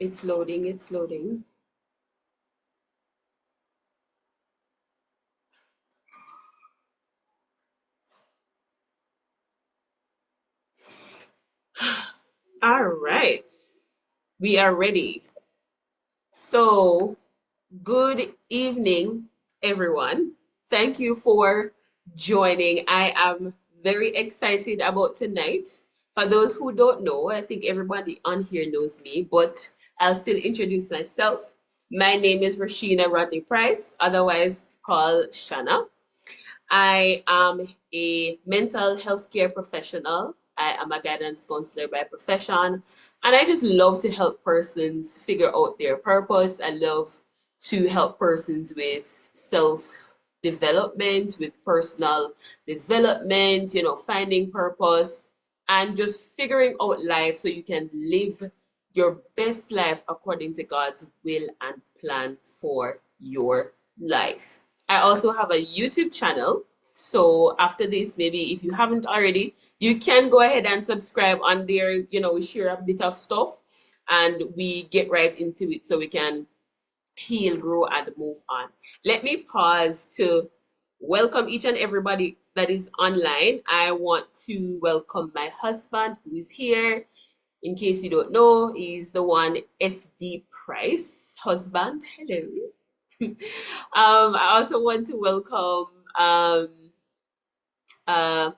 It's loading, it's loading. All right, we are ready. So, good evening, everyone. Thank you for joining. I am very excited about tonight. For those who don't know, I think everybody on here knows me, but I'll still introduce myself. My name is Rashina Rodney Price, otherwise called Shana. I am a mental health care professional. I am a guidance counselor by profession, and I just love to help persons figure out their purpose. I love to help persons with self development, with personal development, finding purpose and just figuring out life so you can live your best life according to God's will and plan for your life. I also have a YouTube channel. So after this, maybe if you haven't already, you can go ahead and subscribe on there. We share a bit of stuff and we get right into it so we can heal, grow, and move on. Let me pause to welcome each and everybody that is online. I want to welcome my husband who is here. In case you don't know, he's the one SD Price husband. Hello. I also want to welcome uh,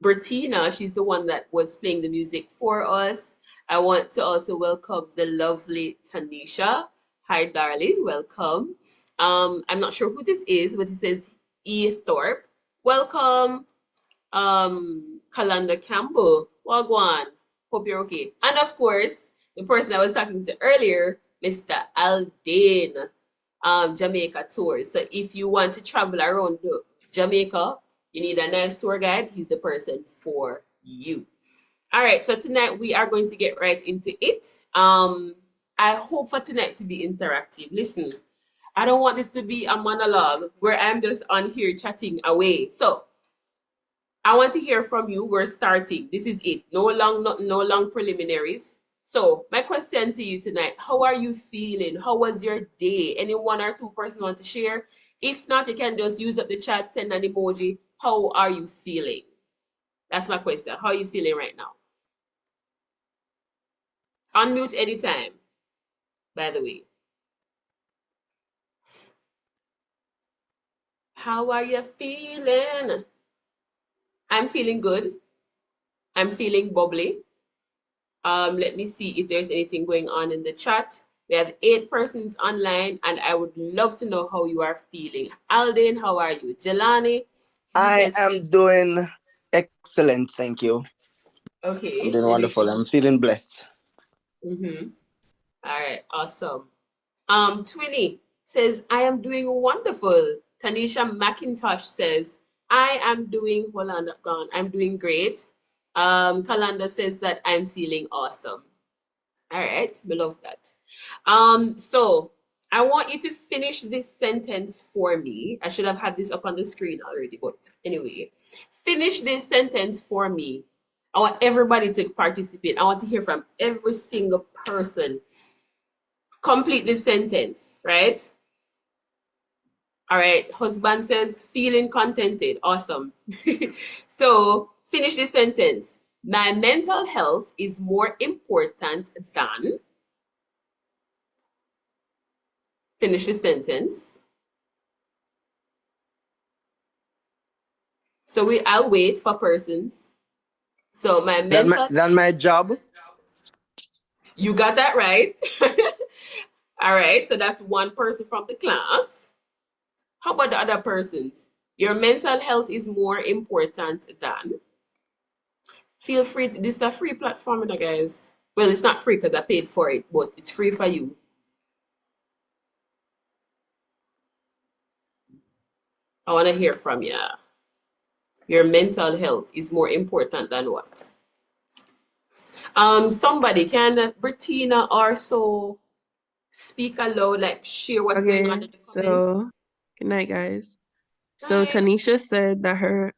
Bertina. She's the one that was playing the music for us. I want to also welcome the lovely Tanisha. Hi, darling. Welcome. I'm not sure who this is, but it says E. Thorpe. Welcome. Kalanda Campbell. Wagwan. Hope you're okay. And of course, the person I was talking to earlier, Mr. Aldane, Jamaica tours. So if you want to travel around Jamaica, you need a nice tour guide, he's the person for you. All right, so tonight we are going to get right into it. I hope for tonight to be interactive. Listen, I don't want this to be a monologue where I'm just on here chatting away. So I want to hear from you. We're starting. This is it. No long preliminaries. So my question to you tonight, how are you feeling? How was your day? Any one or two person want to share? If not, you can just use up the chat, send an emoji. How are you feeling? That's my question. How are you feeling right now? Unmute anytime, by the way. How are you feeling? I'm feeling good. I'm feeling bubbly. Let me see if there's anything going on in the chat. We have 8 persons online, and I would love to know how you are feeling. Alden, how are you? Jelani, he I says, am doing excellent, thank you. I'm okay, doing let me wonderful. I'm feeling blessed. Mm-hmm. All right, awesome. Twinny says, I am doing wonderful. Tanisha McIntosh says, I am doing, hold on, gone. I'm doing great. Kalanda says that I'm feeling awesome. All right, we love that. So I want you to finish this sentence for me. I should have had this up on the screen already, but anyway, finish this sentence for me. I want everybody to participate. I want to hear from every single person. Complete this sentence, right? All right, husband says, feeling contented. Awesome. So finish this sentence. My mental health is more important than. Finish the sentence. So I'll wait for persons. So my mental, Than my job. you got that right. All right, so that's one person from the class. How about the other persons? Your mental health is more important than. Feel free, this is a free platform, you know, guys. Well, it's not free because I paid for it, but it's free for you. I want to hear from you. Your mental health is more important than what? Somebody, can Bettina also speak aloud, like share what's going on Okay, in the comments? so good night, guys. So Night. Tanisha said that her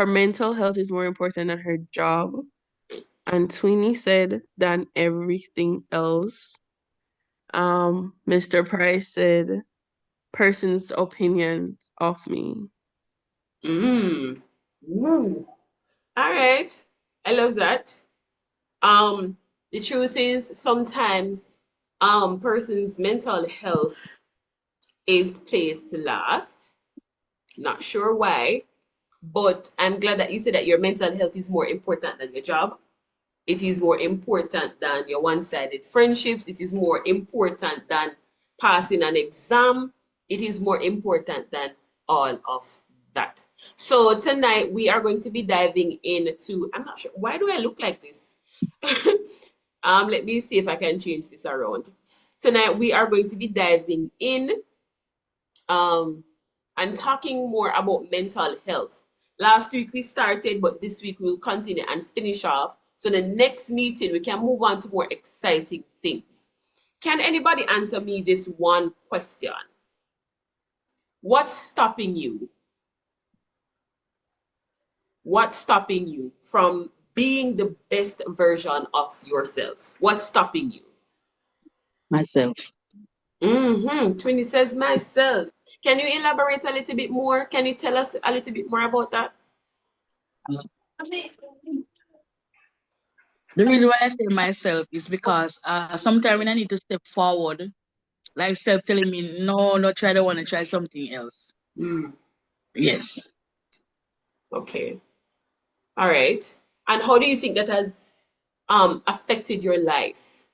mental health is more important than her job. And Twinnie said, than everything else. Mr. Price said, person's opinions of me. Mm. Ooh. All right. I love that. The truth is sometimes person's mental health is placed last. Not sure why, but I'm glad that you said that your mental health is more important than your job. It is more important than your one-sided friendships. It is more important than passing an exam. It is more important than all of that. So tonight we are going to be diving into, I'm not sure, why do I look like this? Let me see if I can change this around. Tonight we are going to be diving in um, and talking more about mental health. Last week we started, but this week we'll continue and finish off. So the next meeting we can move on to more exciting things. Can anybody answer me this one question? What's stopping you? What's stopping you from being the best version of yourself? What's stopping you? Myself. Twinnie says myself. Can you elaborate a little bit more? Can you tell us a little bit more about that? The reason why I say myself is because sometimes when I need to step forward, like self telling me, no, no, try, don't want to try something else. Mm, Yes. okay. All right. And how do you think that has affected your life?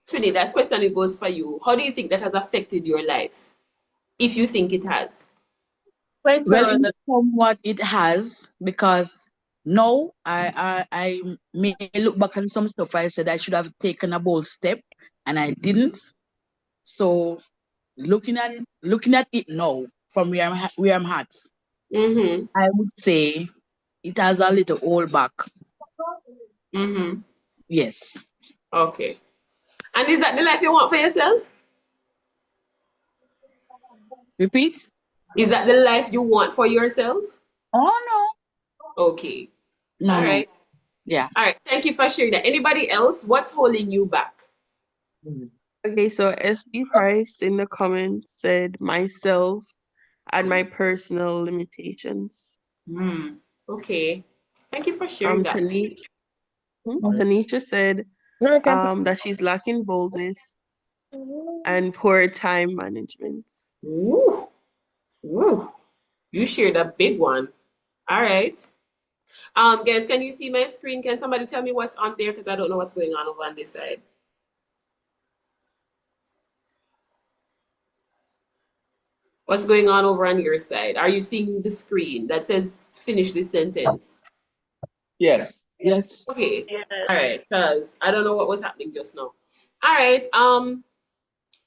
Twinnie, that question it goes for you. How do you think that has affected your life? If you think it has. Well, in somewhat it has, because now I may look back on some stuff I said I should have taken a bold step and I didn't. So looking at it now from where I'm at, Mm-hmm. I would say it has a little hold back. Mm-hmm. Yes. Okay. And is that the life you want for yourself? Repeat. Is that the life you want for yourself? Oh Okay. no. All No, no. right. Yeah. All right. Thank you for sharing that. Anybody else? What's holding you back? Okay, so SD Price in the comment said myself and my personal limitations. Okay. Thank you for sharing that. Tanisha said that she's lacking boldness and poor time management. Ooh. Ooh. You shared a big one. All right. Guys, can you see my screen? Can somebody tell me what's on there? Because I don't know what's going on over on this side. What's going on over on your side? Are you seeing the screen that says finish this sentence? Yes. Yes. Okay. All right. Because I don't know what was happening just now. All right.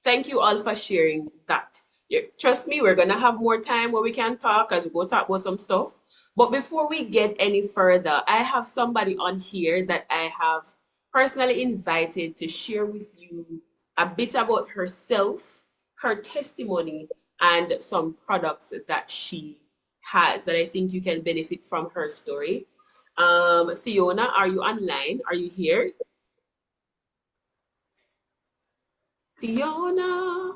Thank you all for sharing that. Trust me, we're gonna have more time where we can talk as we go talk about some stuff. But before we get any further, I have somebody on here that I have personally invited to share with you a bit about herself, her testimony, and some products that she has that I think you can benefit from her story. Fiona, are you online? Are you here? Fiona?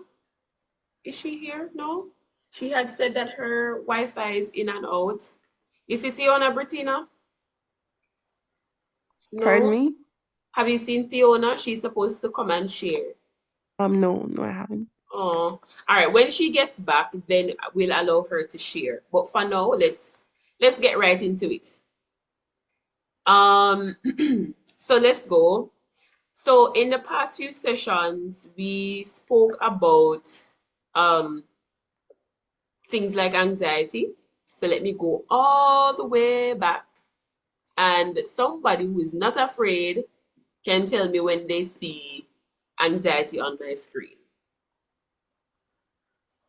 Is she here? No? She had said that her Wi-Fi is in and out. Is it Fiona Bettina? Pardon No? me? Have you seen Fiona? She's supposed to come and share. No, I haven't. Oh, all right. When she gets back, then we'll allow her to share. But for now, let's get right into it. Um, so let's go. So in the past few sessions, we spoke about um things like anxiety. So let me go all the way back. And somebody who is not afraid can tell me when they see anxiety on my screen.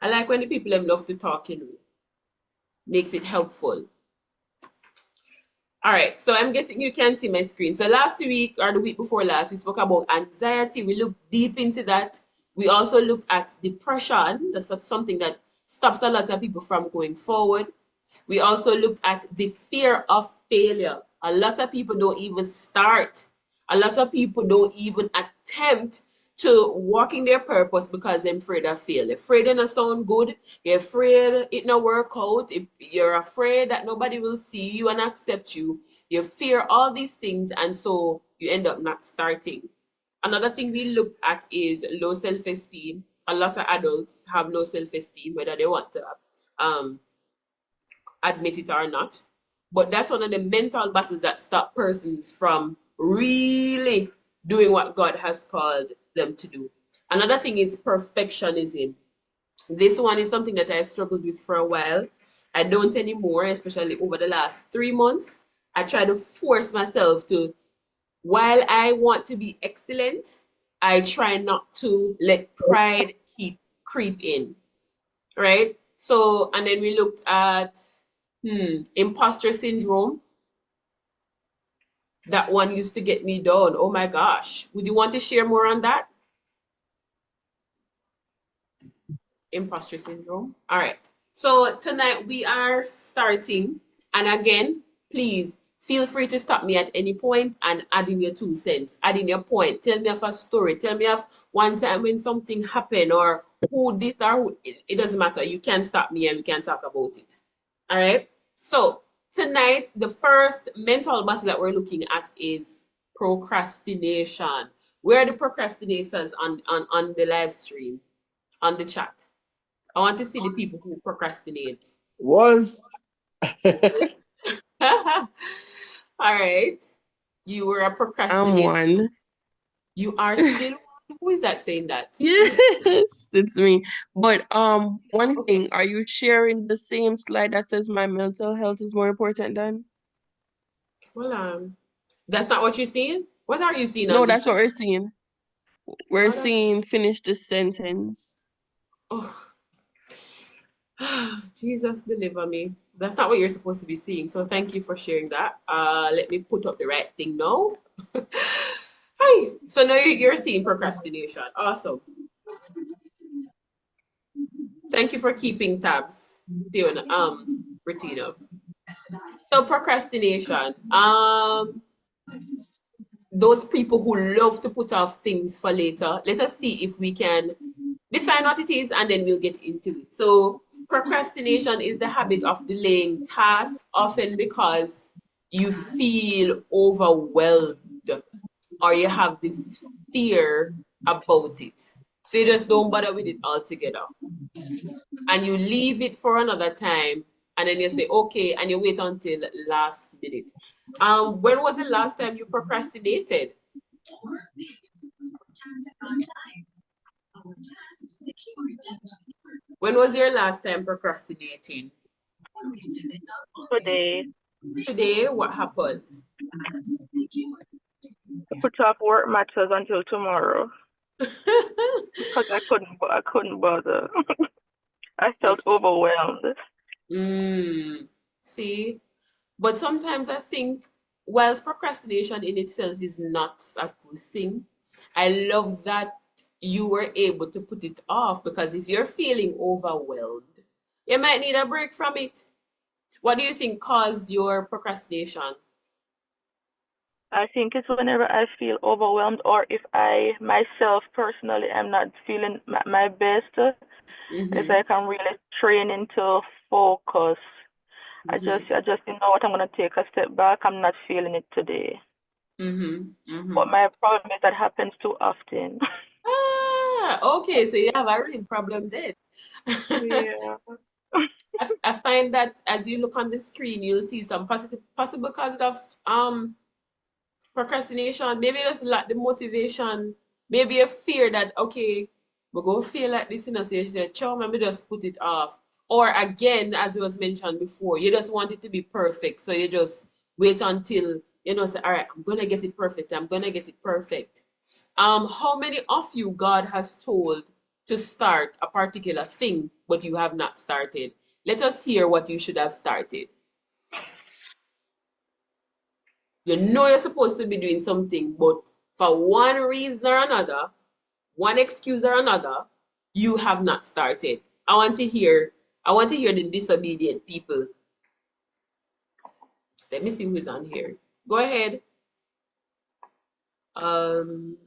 I like when the people have love to talk, makes it helpful. All right, so I'm guessing you can see my screen. So last week or the week before last, we spoke about anxiety. We looked deep into that. We also looked at depression. That's something that stops a lot of people from going forward. We also looked at the fear of failure. A lot of people don't even start. A lot of people don't even attempt to walk in their purpose because they're afraid of fail. They're afraid it not sound good. You're afraid it not work out. You're afraid that nobody will see you and accept you. You fear all these things, and so you end up not starting. Another thing we looked at is low self-esteem. A lot of adults have low self-esteem, whether they want to admit it or not. But that's one of the mental battles that stop persons from really doing what God has called them to do. Another thing is perfectionism. This one is something that I struggled with for a while. I don't anymore, especially over the last 3 months. I try to force myself to, while I want to be excellent, I try not to let pride creep in, right? So, and then we looked at imposter syndrome. That one used to get me down. Oh my gosh. Would you want to share more on that? Imposter syndrome. All right. So tonight we are starting. And again, please feel free to stop me at any point and add in your 2 cents, add in your point. Tell me of a story. Tell me of one time when something happened or who this or who. It doesn't matter. You can stop me and we can talk about it. All right. So tonight, the first mental battle that we're looking at is procrastination. Where are the procrastinators on the live stream, on the chat? I want to see the people who procrastinate. Was. All right. You were a procrastinator. I'm one. You are still one? Who is that saying that? Yes, it's me. But one thing, are you sharing the same slide that says my mental health is more important than? Well, that's not what you're seeing? What are you seeing No, on this that's what chat? we're seeing. We're seeing finish the sentence. Oh. Jesus, deliver me. That's not what you're supposed to be seeing. So thank you for sharing that. Let me put up the right thing now. Hi. So now you're seeing procrastination. Awesome. Thank you for keeping tabs, Fiona, Bertina. So procrastination. Those people who love to put off things for later. Let us see if we can define what it is and then we'll get into it. So procrastination is the habit of delaying tasks, often because you feel overwhelmed or you have this fear about it. So you just don't bother with it altogether. And you leave it for another time and then you say, okay, and you wait until last minute. When was the last time you procrastinated? When was your last time procrastinating? Today. Today, what happened? Put off work matters until tomorrow because I couldn't bother. I felt overwhelmed. See, but sometimes I think, whilst procrastination in itself is not a good thing, I love that you were able to put it off, because if you're feeling overwhelmed, you might need a break from it. What do you think caused your procrastination? I think it's whenever I feel overwhelmed or if I myself personally am not feeling my best, it's like I'm really training to focus. I just know what I'm gonna take a step back. I'm not feeling it today. But my problem is that happens too often. Okay, so you have a real problem then. Yeah. I find that as you look on the screen, you'll see some possible causes of procrastination. Maybe just lack the motivation. Maybe a fear that, okay, we're going to feel like this, so you say, "Chow, maybe just put it off." Or again, as it was mentioned before, you just want it to be perfect. So you just wait until, say, all right, I'm going to get it perfect. I'm going to get it perfect. How many of you God has told to start a particular thing, but you have not started? Let us hear what you should have started. You know you're supposed to be doing something, but for one reason or another, one excuse or another, you have not started. I want to hear the disobedient people. Let me see who's on here. Go ahead. Um,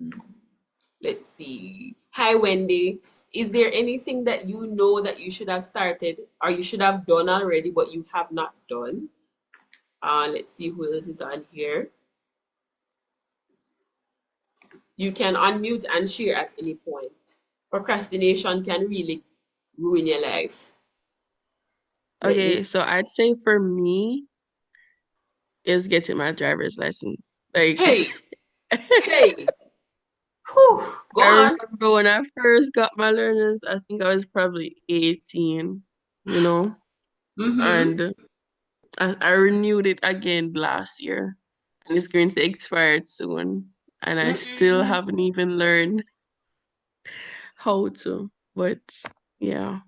let's see. Hi, Wendy. Is there anything that you know that you should have started or you should have done already, but you have not done? Let's see who else is on here. You can unmute and share at any point. Procrastination can really ruin your life. Let me Okay, see. so I'd say for me is getting my driver's license. Like, Hey, hey. Whew, go I on. remember when I first got my learners, I think I was probably 18, you know, Mm-hmm. and I renewed it again last year, and it's going to expire soon, and I still Mm-mm. haven't even learned how to. But yeah.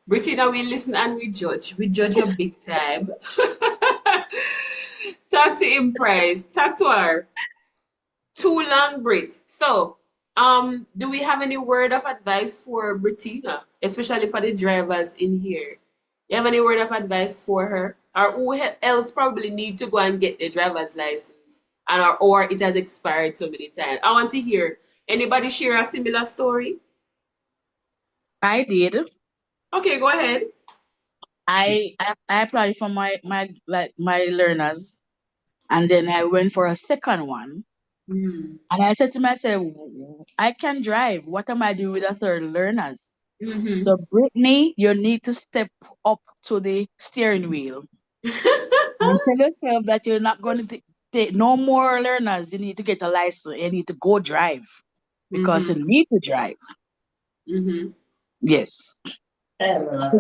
Britina, we listen and we judge. We judge you big time. Talk to him, Price. Talk to her. Too long, Brit. So, do we have any word of advice for Britina, especially for the drivers in here? You have any word of advice for her? Or who else probably need to go and get the driver's license and or it has expired so many times? I want to hear anybody share a similar story? I did. Okay, go ahead. I applied for my learners, and then I went for a second one. Mm. And I said to myself, I can drive. What am I doing with a third learners? Mm-hmm. So, Brittany, you need to step up to the steering wheel and tell yourself that you're not going to take no more learners. You need to get a license. You need to go drive because Mm-hmm. you need to drive. Mm-hmm. Yes. So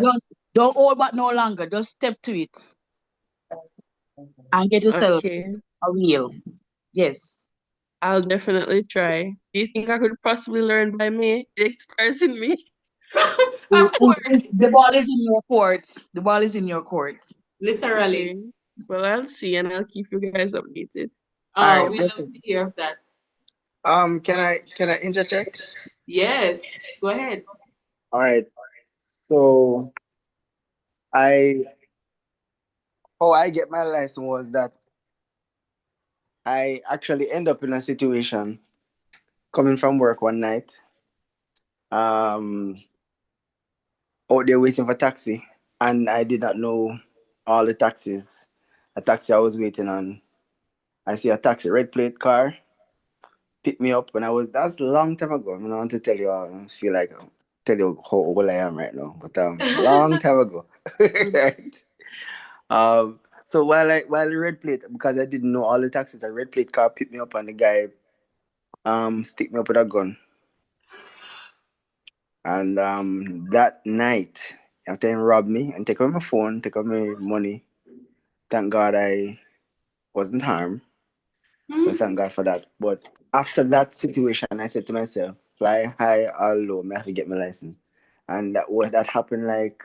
don't hold back no longer. Just step to it and get yourself Okay, a wheel. Yes. I'll definitely try. Do you think I could possibly learn by May? It expires in May. Of course, The ball is in your court. The ball is in your court. literally. Okay. Well, I'll see and I'll keep you guys updated. All Oh, right, we love listen. to hear of that. Can I interject? Yes, go ahead. All right. So I how I get my license was that I actually end up in a situation coming from work one night, um, out there waiting for taxi, and I did not know all the taxis. A taxi I was waiting on. I see a taxi, red plate car, pick me up when I was. That's a long time ago. I don't want to tell you. I feel like tell you how old I am right now, but long time ago, right? So while the red plate, because I didn't know all the taxis, a red plate car picked me up and the guy stick me up with a gun. And that night, after him robbed me and take away my phone, take away my money, thank God I wasn't harmed. So Hmm? thank God for that. But after that situation, I said to myself, fly high or low, I have to get my license. And that happened like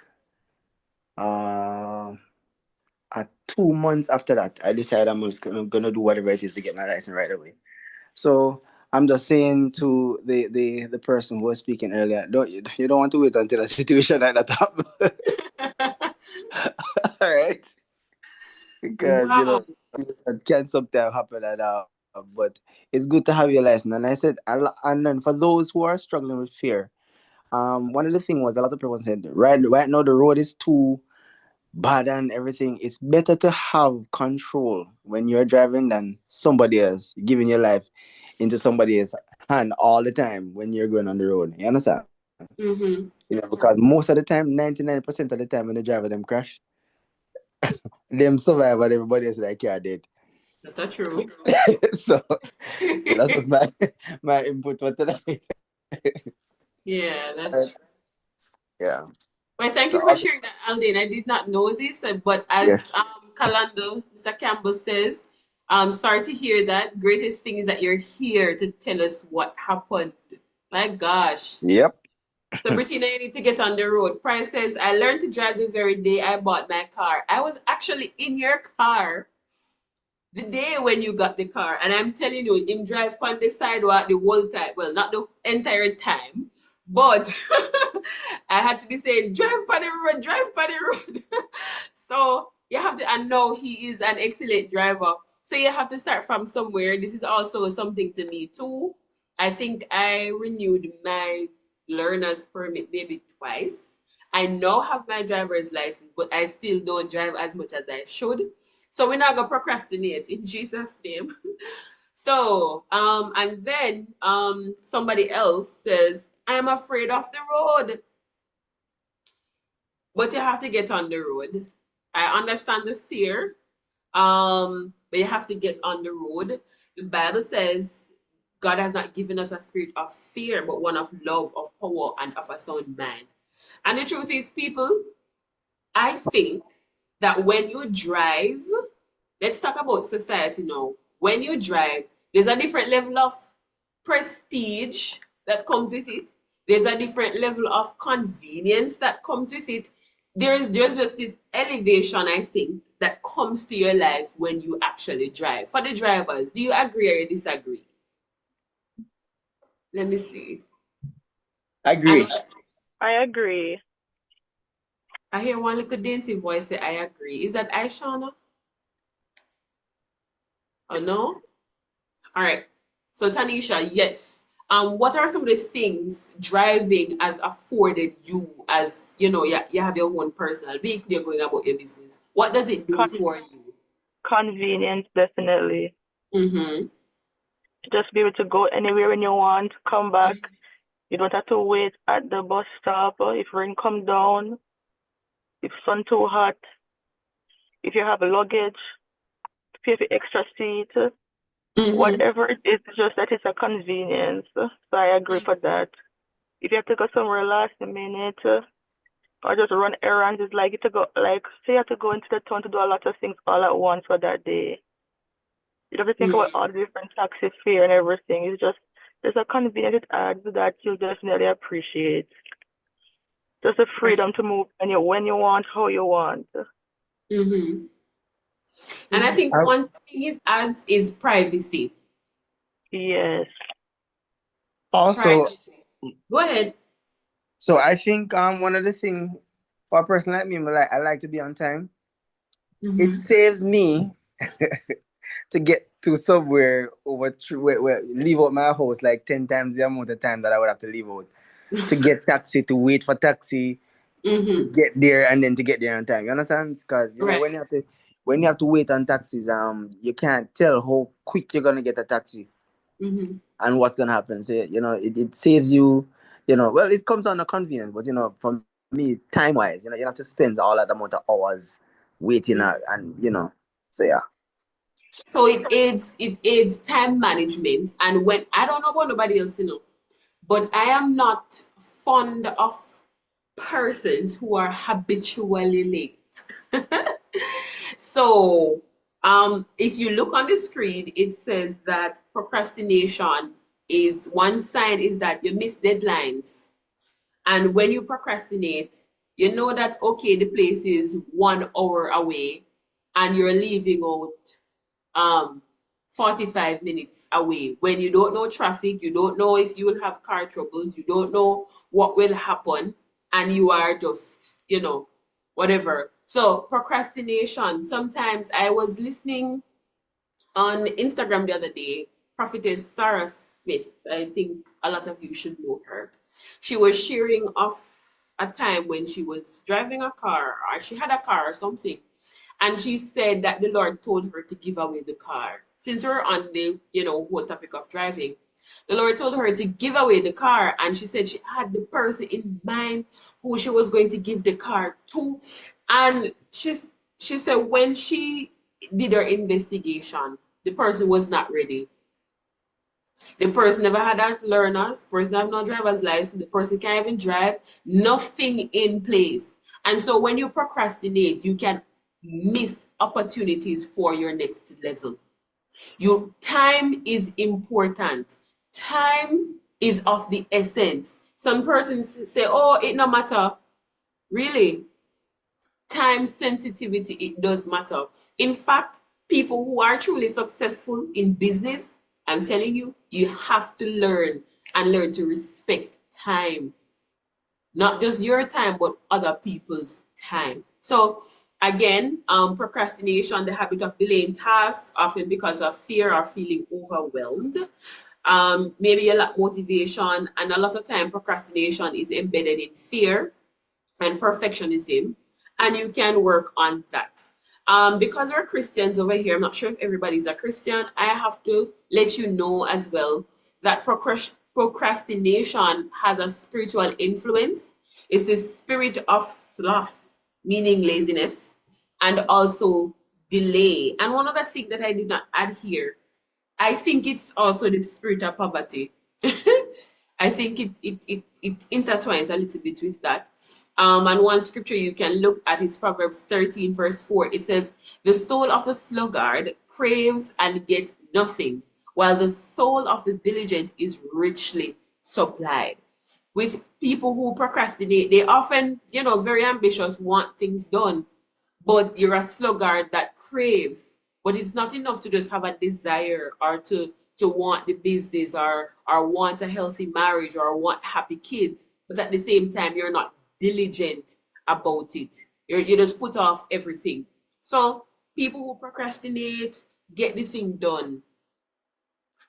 uh 2 months after that. I decided I'm just gonna do whatever it is to get my license right away. So I'm just saying to the person who was speaking earlier, you don't want to wait until a situation like that happens. All right, because Wow. it can sometimes happen, but it's good to have your license. And I said, and then for those who are struggling with fear, one of the things was a lot of people said right now the road is too bad and everything. It's better to have control when you're driving than somebody else giving your life into somebody else's hand all the time when you're going on the road. You understand? Mm-hmm. Because most of the time, 99% of the time when the driver them crash, them survive and everybody else like car dead. That's true. So that's just my input for tonight. Yeah, that's true. Yeah. Well, thank So you for sharing that, Aldine. I did not know this, but as yes. Kalando, Mr. Campbell says, sorry to hear that. Greatest thing is that you're here to tell us what happened. My gosh. Yep. So, Bettina, you need to get on the road. Price says, I learned to drive the very day I bought my car. I was actually in your car the day when you got the car, and I'm telling you, him drive on the sidewalk the whole time. Well, not the entire time, but I had to be saying, drive on the road, drive on the road. So You have to, and know he is an excellent driver. So you have to start from somewhere. This is also something to me too. I think I renewed my learner's permit maybe twice. I now have my driver's license, but I still don't drive as much as I should. So we're not gonna procrastinate in Jesus' name. So, and then somebody else says, I am afraid of the road. But you have to get on the road. I understand the fear, but you have to get on the road. The Bible says God has not given us a spirit of fear, but one of love, of power, and of a sound mind. And the truth is, people, I think that when you drive, let's talk about society now. When you drive, there's a different level of prestige that comes with it. There's a different level of convenience that comes with it. There's just this elevation, I think, that comes to your life when you actually drive. For the drivers, do you agree or you disagree? Let me see. Agree. I agree. I hear one little dainty voice say, I agree. Is that Aishana? Oh, no? All right. So, Tanisha, yes. What are some of the things driving has afforded you as, you have your own personal vehicle, you're going about your business. What does it do for you? Convenience, definitely. Mm-hmm. Just be able to go anywhere when you want, come back. You don't have to wait at the bus stop if rain come down, if sun too hot, if you have luggage, pay for extra seat, Mm-hmm. whatever it is, just that it's a convenience. So I agree for that. If you have to go somewhere last minute or just run errands, it's like you to go, like, say you have to go into the town to do a lot of things all at once for that day. You don't have to think about all the different taxi fare and everything. It's just, there's a convenience it adds that you'll definitely appreciate. Just the freedom to move when you want, how you want. Mm-hmm. And I think one thing it adds is privacy. Yes. Also, Privacy. Go ahead. so I think one of the things for a person like me, I like to be on time. It saves me to get to somewhere where leave out my house like 10 times the amount of time that I would have to leave out to get taxi, to wait for taxi, to get there, and then to get there on time. You understand? Because Right. when you have to wait on taxis, you can't tell how quick you're gonna get a taxi and what's gonna happen. So it saves you. Well, it comes on a convenience, but for me, time wise, you have to spend all that amount of hours waiting and so yeah. So it aids time management. And when I don't know about nobody else, but I am not fond of persons who are habitually late. So if you look on the screen, it says that procrastination is one sign is that you miss deadlines. And when you procrastinate, you know that okay, the place is 1 hour away and you're leaving out 45 minutes away. When you don't know traffic, you don't know if you will have car troubles, you don't know what will happen, and you are just, whatever. So procrastination. Sometimes I was listening on Instagram the other day, prophetess Sarah Smith. I think a lot of you should know her. She was sharing of a time when she was driving a car, or she had a car or something, and she said that the Lord told her to give away the car. Since we're on the, whole topic of driving, the Lord told her to give away the car, and she said she had the person in mind who she was going to give the car to. And she said when she did her investigation, the person was not ready. The person never had that learners, person have no driver's license, the person can't even drive, nothing in place. And so when you procrastinate, you can miss opportunities for your next level. Your time is important. Time is of the essence. Some persons say, oh, it no matter. Really, time sensitivity, it does matter. In fact, people who are truly successful in business, I'm telling you, you have to learn to respect time. Not just your time, but other people's time. So Again, procrastination, the habit of delaying tasks, often because of fear or feeling overwhelmed. Maybe a lack motivation, and a lot of time procrastination is embedded in fear and perfectionism, and you can work on that. Because we're Christians over here, I'm not sure if everybody's a Christian. I have to let you know as well that procrastination has a spiritual influence. It's the spirit of sloth, meaning laziness, and also delay. And one other thing that I did not add here, I think it's also the spirit of poverty. I think it intertwines a little bit with that. And one scripture you can look at is Proverbs 13, verse 4. It says, "The soul of the sluggard craves and gets nothing, while the soul of the diligent is richly supplied." With people who procrastinate, they often, very ambitious, want things done, but you're a sluggard that craves, but it's not enough to just have a desire or to want the business or want a healthy marriage or want happy kids, but at the same time you're not diligent about it. You just put off everything. So people who procrastinate, get the thing done.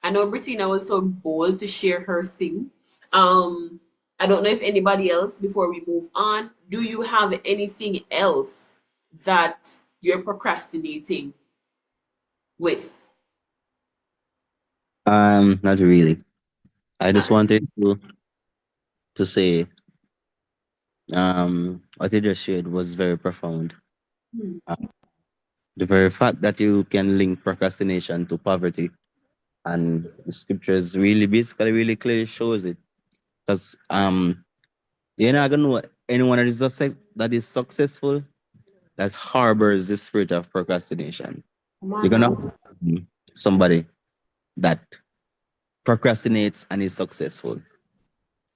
I know Bettina was so bold to share her thing. I don't know if anybody else, before we move on, do you have anything else that you're procrastinating with? Not really. I just Not wanted to say, what you just shared was very profound. really. Uh, the very fact that you can link procrastination to poverty, and the scriptures really basically really clearly shows it. Because you're not gonna know anyone that is successful that harbors the spirit of procrastination. Come You're on gonna now. somebody that procrastinates and is successful.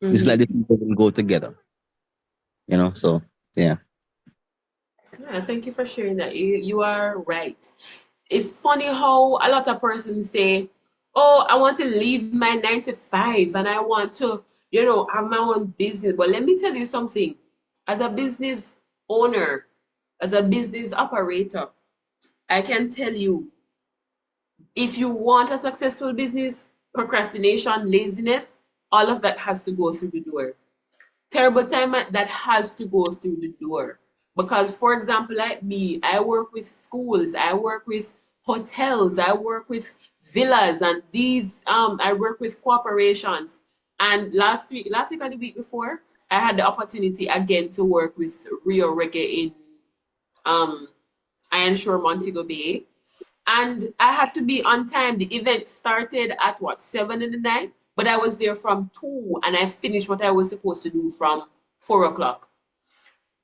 It's like the two doesn't go together, So yeah. Yeah, thank you for sharing that. You are right. It's funny how a lot of persons say, "Oh, I want to leave my 9 to 5 and I want to, have my own business." But let me tell you something. As a business owner, as a business operator, I can tell you, if you want a successful business, procrastination, laziness, all of that has to go through the door. Terrible time that has to go through the door. Because, for example, like me, I work with schools, I work with hotels, I work with villas, and I work with corporations. And last week or the week before, I had the opportunity again to work with Rio Reggae in um, Ironshore, Montego Bay. And I had to be on time. The event started at what, 7 in the night? But I was there from 2 and I finished what I was supposed to do from 4 o'clock.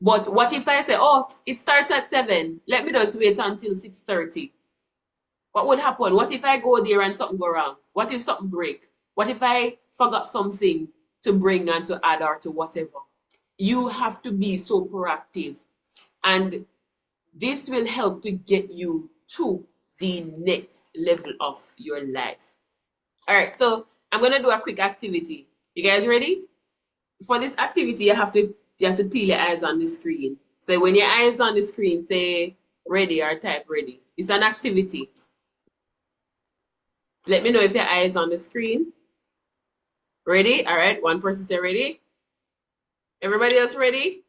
But what if I say, "Oh, it starts at 7. Let me just wait until 6:30. What would happen? What if I go there and something go wrong? What if something break? What if I forgot something to bring and to add or to whatever? You have to be so proactive. And this will help to get you to the next level of your life. All right, so I'm gonna do a quick activity. You guys ready? For this activity, you have to peel your eyes on the screen. So when your eyes on the screen, say ready or type ready. It's an activity. Let me know if your eyes on the screen. Ready? All right, one person say ready. Everybody else ready?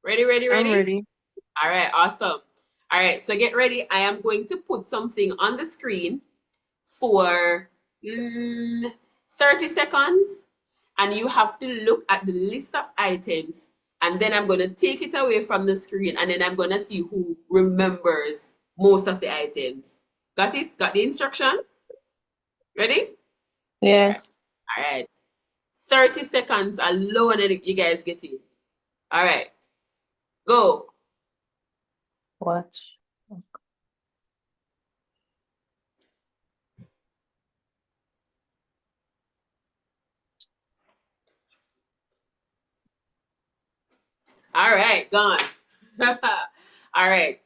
Ready, ready, I'm ready? ready. All right, awesome. All right, so get ready. I am going to put something on the screen for 30 seconds, and you have to look at the list of items, and then I'm going to take it away from the screen, and then I'm going to see who remembers most of the items. Got it? Got the instruction? Ready? Yes. All right. 30 seconds alone, and you guys get it. All right. Go. Watch. All right, gone. All right.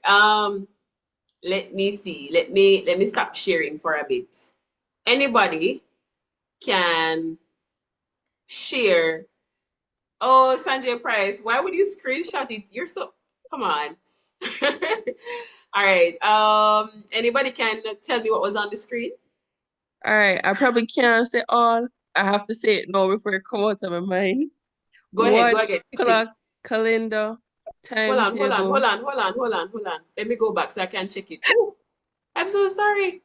Let me see. Let me stop sharing for a bit. Anybody can share. Oh, Sanjay Price, why would you screenshot it? You're so, come on. All right. Anybody can tell me what was on the screen? All right, I probably can't say all. I have to say it now before it come out of my mind. Go ahead. Go Watch, ahead. clock, calendar, Hold on. timetable. Let me go back so I can check it. Oh, I'm so sorry.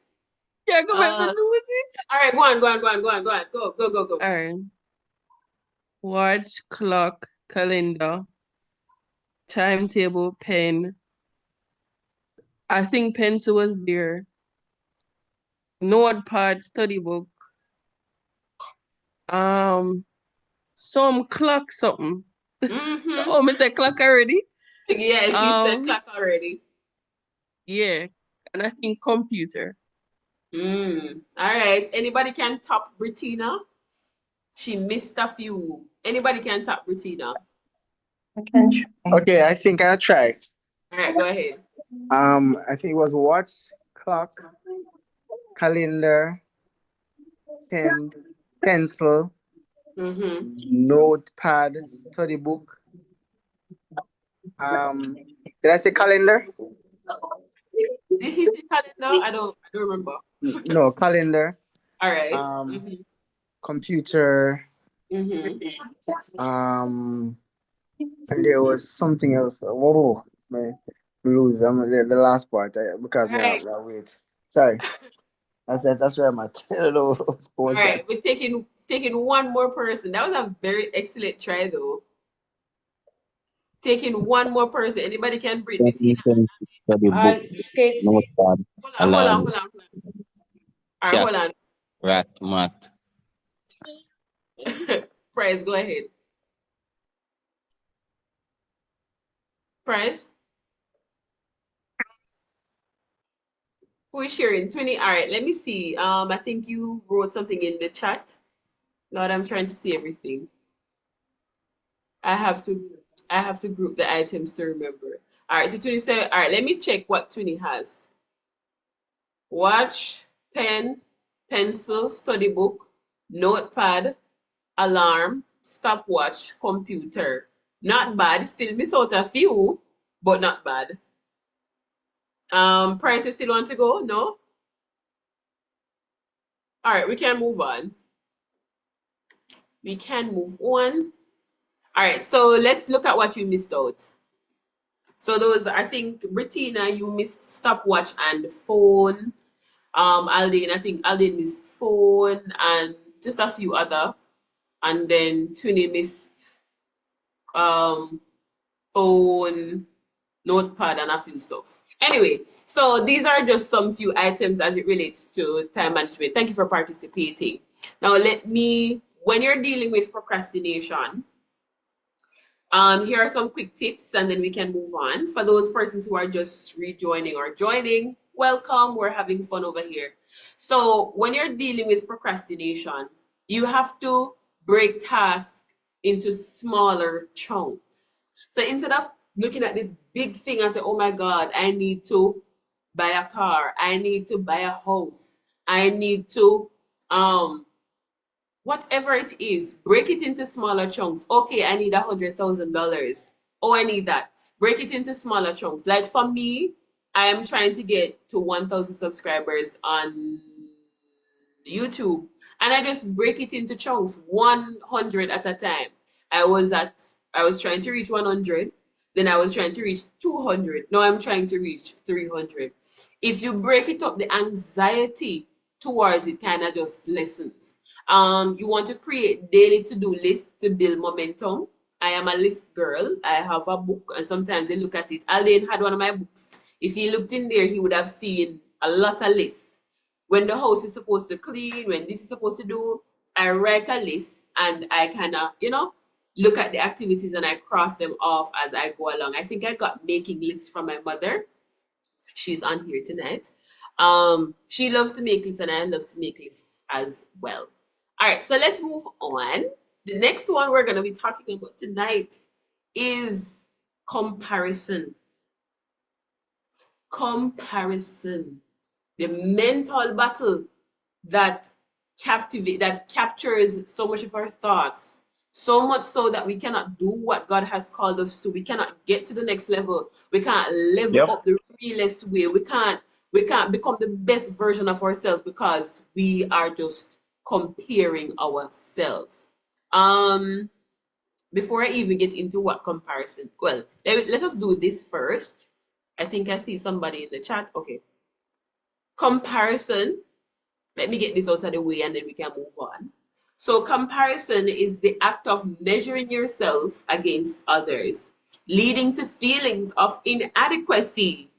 Yeah, go back to Uh, lose it. all right. Go on. Go. All right. Watch, clock, calendar, timetable, pen. I think pencil was there. Notepad, study book. Some clock something. Mm-hmm. Oh, Mr. Clock already. Yes, you said clock already. Yeah, and I think computer. All right. Anybody can top Britina? She missed a few. Anybody can top Britina? Okay, I think I'll try. All right, go ahead. I think it was watch, clock, calendar, pen, pencil, notepad, study book. Did I say calendar? Did he say calendar? I don't remember. No, calendar. All right. Computer. And there was something else. Whoa, man, lose. The last part because Right. wait. Sorry, that's where I'm at. I don't know what All was right, that. we're taking one more person. That was a very excellent try, though. Taking one more person. Anybody can bring Bettina. Study book, notepad, Hold alarm, on. All right, chat, hold on. rat, mat. Price, go ahead. Price. Who is sharing? 20. All right, let me see. I think you wrote something in the chat. Lord, I'm trying to see everything. I have to group the items to remember. All right, so 27. All right, let me check what 20 has. Watch, pen, pencil, study book, notepad, alarm, stopwatch, computer. Not bad. Still miss out a few, but not bad. Price, you still want to go? No? All right, we can move on. We can move on. All right, so let's look at what you missed out. So those, I think, Britina, you missed stopwatch and phone. Aldine, I think Aldine missed phone and just a few other. And then Tuni missed phone, notepad, and a few stuff. Anyway, so these are just some few items as it relates to time management. Thank you for participating. Now, when you're dealing with procrastination, here are some quick tips and then we can move on. For those persons who are just rejoining or joining, welcome. We're having fun over here. So when you're dealing with procrastination, you have to break tasks into smaller chunks. So instead of looking at this big thing and say, oh my God, I need to buy a car, I need to buy a house, I need to whatever it is, break it into smaller chunks. Okay, I need $100,000. Oh, I need that. Break it into smaller chunks. Like for me, I am trying to get to 1,000 subscribers on YouTube, and I just break it into chunks, 100 at a time. I was trying to reach 100, then I was trying to reach 200. Now I'm trying to reach 300. If you break it up, the anxiety towards it kind of just lessens. You want to create daily to-do lists to build momentum. I am a list girl. I have a book, and sometimes I look at it. Aldane had one of my books. If he looked in there, he would have seen a lot of lists. When the house is supposed to clean, when this is supposed to do, I write a list and I kind of, look at the activities and I cross them off as I go along. I think I got making lists from my mother. She's on here tonight. She loves to make lists and I love to make lists as well. All right, so let's move on. The next one we're going to be talking about tonight is comparison. Comparison. The mental battle that captures so much of our thoughts, So much so that we cannot do what God has called us to. We cannot get to the next level. We can't level Yep. up the realest way. We can't become the best version of ourselves because we are just comparing ourselves. Before I even get into what comparison, well, let us do this first. I think I see somebody in the chat. Okay. Comparison. Let me get this out of the way and then we can move on. So comparison is the act of measuring yourself against others, leading to feelings of inadequacy.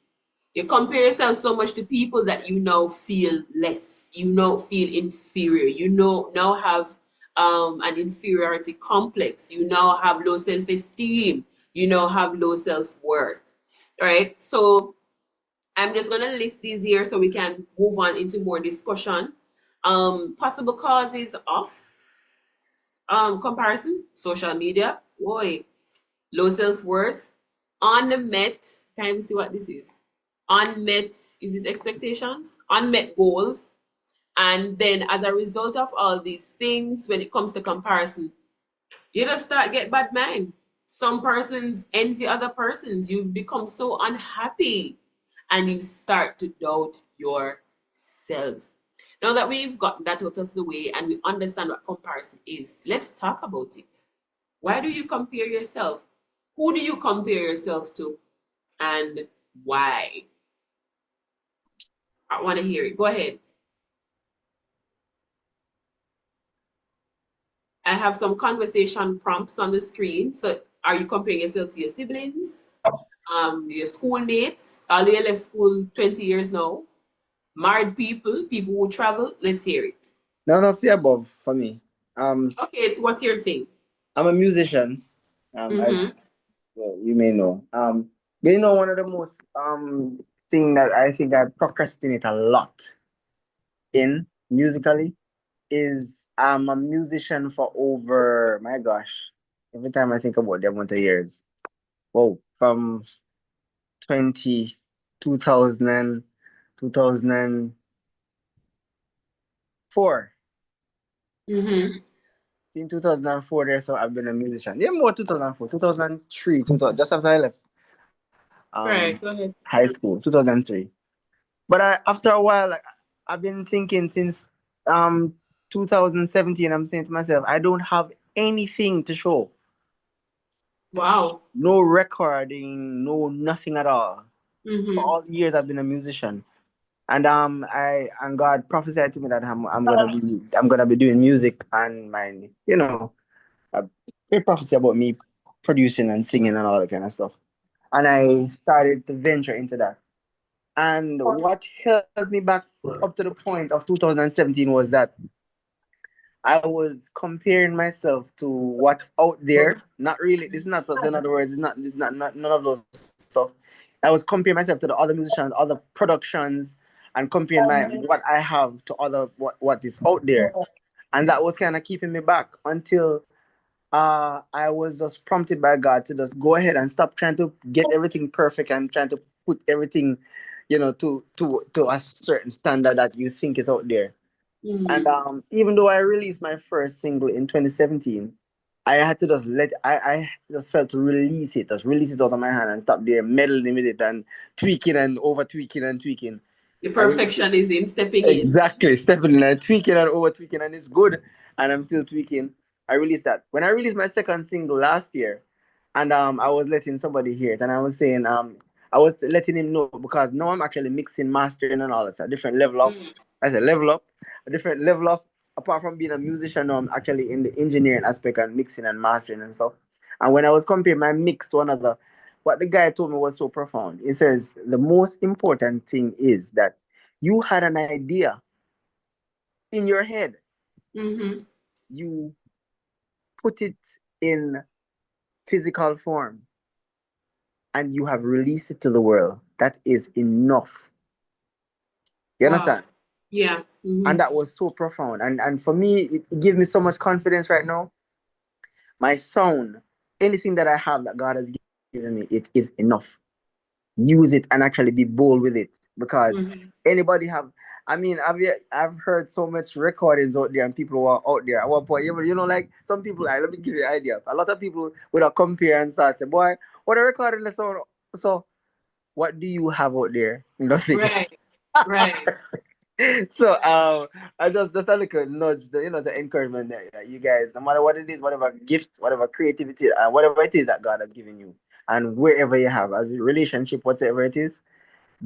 You compare yourself so much to people that you now feel less, you now feel inferior, you now have an inferiority complex, you now have low self-esteem, you now have low self-worth, right? So I'm just going to list these here so we can move on into more discussion. Possible causes of comparison, social media, boy, low self-worth, unmet, can you see what this is? Unmet, is this expectations? Unmet goals. And then as a result of all these things, when it comes to comparison, you just start get bad mind. Some persons envy other persons. You become so unhappy and you start to doubt yourself. Now that we've gotten that out of the way and we understand what comparison is, let's talk about it. Why do you compare yourself? Who do you compare yourself to? And why? I want to hear it. Go ahead. I have some conversation prompts on the screen. So are you comparing yourself to your siblings, your schoolmates, although you left school 20 years now, married people, people who travel? Let's hear it. None of the above for me. Okay, what's your thing? I'm a musician, as well, you may know. But you know, one of the most thing that I think I procrastinate a lot in musically is I'm a musician for over, my gosh, every time I think about the amount of years. Whoa, from 20, 2000, 2004. In 2004 there, so I've been a musician. Yeah, more 2004, 2003, 2000, just after I left Right, go ahead. high school, 2003. But after a while, like, I've been thinking since 2017, I'm saying to myself, I don't have anything to show. Wow. No recording, no nothing at all. For all the years I've been a musician. And God prophesied to me that I'm gonna be doing music, and my a great prophecy about me producing and singing and all that kind of stuff. And I started to venture into that. And what held me back up to the point of 2017 was that I was comparing myself to what's out there. Not really. This is not so. In other words, it's not none of those stuff. I was comparing myself to the other musicians, other productions, and comparing what I have to other what is out there, and that was kind of keeping me back until I was just prompted by God to just go ahead and stop trying to get everything perfect and trying to put everything, to a certain standard that you think is out there. And even though I released my first single in 2017, I had to I just felt to release it out of my hand and stop there meddling with it and tweaking and over tweaking and tweaking. The perfectionism stepping in. Exactly, stepping in and tweaking and over tweaking, and it's good. And I'm still tweaking. I released that. When I released my second single last year, and I was letting somebody hear it, and I was saying I was letting him know because now I'm actually mixing, mastering, and all. It's a different level of. I said level up, a different level of. Apart from being a musician, now I'm actually in the engineering aspect and mixing and mastering and stuff. And when I was comparing my mix to another, what the guy told me was so profound. He says the most important thing is that you had an idea in your head. You put it in physical form and you have released it to the world. That is enough. You understand? Yeah. And that was so profound. And for me, it gives me so much confidence right now. My sound, anything that I have that God has given me, it is enough. Use it and actually be bold with it. Because anybody have, I mean, I've heard so much recordings out there and people who are out there at one point. Like some people, let me give you an idea. A lot of people would compare and start say, boy, what a recording the sound. So what do you have out there? Nothing. Right. Right. So I just a little nudge, the encouragement that you guys, no matter what it is, whatever gift, whatever creativity, and whatever it is that God has given you, and wherever you have as a relationship, whatever it is,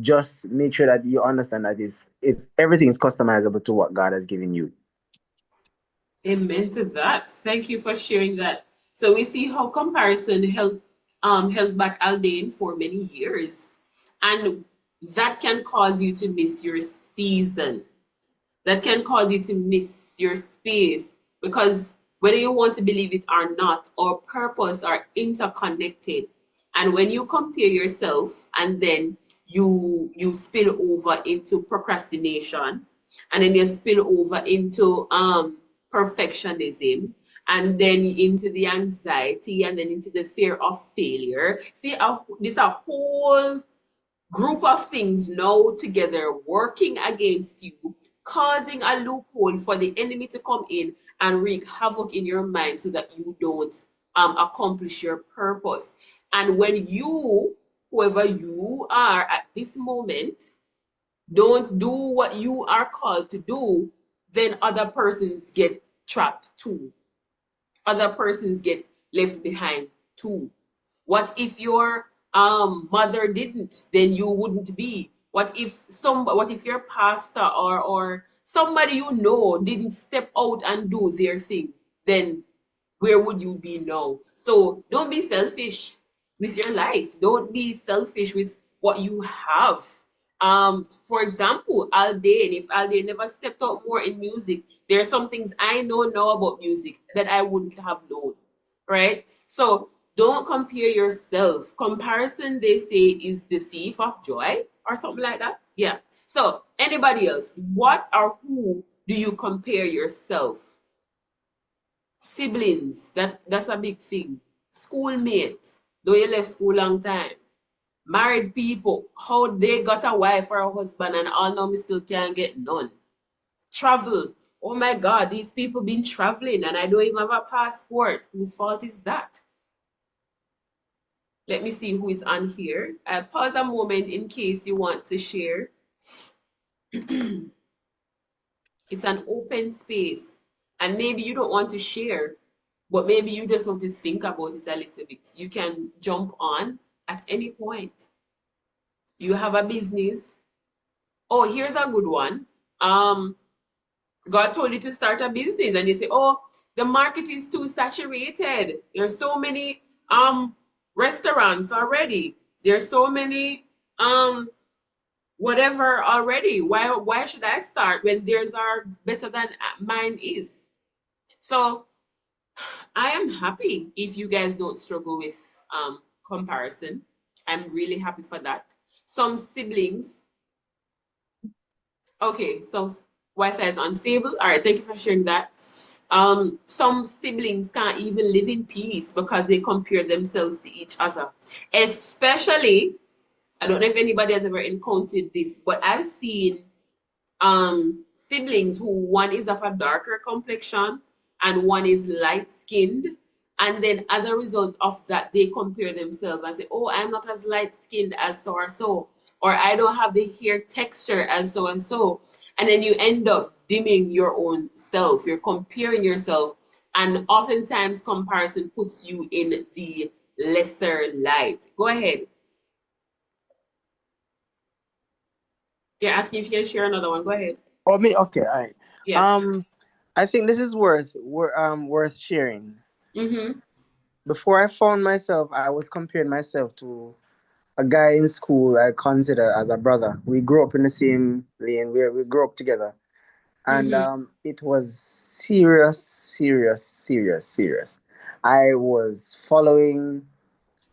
just make sure that you understand that is everything is customizable to what God has given you. Amen to that. Thank you for sharing that. So we see how comparison held back Aldane for many years. And that can cause you to miss your season. That can cause you to miss your space because whether you want to believe it or not, our purpose are interconnected. And when you compare yourself and then you spill over into procrastination and then you spill over into perfectionism and then into the anxiety and then into the fear of failure. See, this a whole group of things now together working against you, causing a loophole for the enemy to come in and wreak havoc in your mind so that you don't accomplish your purpose. And when you, whoever you are at this moment, don't do what you are called to do, then other persons get trapped too. Other persons get left behind too. What if your mother didn't? Then you wouldn't be. What if your pastor or somebody you know didn't step out and do their thing? Then where would you be now? So don't be selfish with your life. Don't be selfish with what you have. For example, Aldane, if Aldane never stepped out more in music, there are some things I know now about music that I wouldn't have known, right? So don't compare yourself. Comparison, they say, is the thief of joy or something like that. Yeah. So anybody else, what or who do you compare yourself? Siblings, that's a big thing. Schoolmate, though you left school long time. Married people, how they got a wife or a husband and all now me still can't get none. Travel, oh my God, these people been traveling and I don't even have a passport. Whose fault is that? Let me see who is on here. I'll pause a moment in case you want to share. It's an open space. And maybe you don't want to share, but maybe you just want to think about it a little bit. You can jump on at any point. You have a business. Oh, here's a good one. God told you to start a business and you say, oh, the market is too saturated. There's so many restaurants already. There's so many whatever already. Why should I start when theirs are better than mine is? So I am happy if you guys don't struggle with comparison. I'm really happy for that. Some siblings. Okay, so Wi-Fi is unstable. All right, thank you for sharing that. Some siblings can't even live in peace because they compare themselves to each other. Especially, I don't know if anybody has ever encountered this, but I've seen siblings who one is of a darker complexion and one is light skinned, and then as a result of that they compare themselves and say, oh, I'm not as light skinned as so or so, or I don't have the hair texture as so and so, and then you end up dimming your own self. You're comparing yourself, and oftentimes comparison puts you in the lesser light. Go ahead. You're asking if you can share another one. Go ahead. Oh, me? Okay, all right. Yeah. I think this is worth sharing. Mm-hmm. Before I found myself, I was comparing myself to a guy in school I consider as a brother. We grew up in the same lane. We grew up together, and Mm-hmm. it was serious, serious, serious, serious. I was following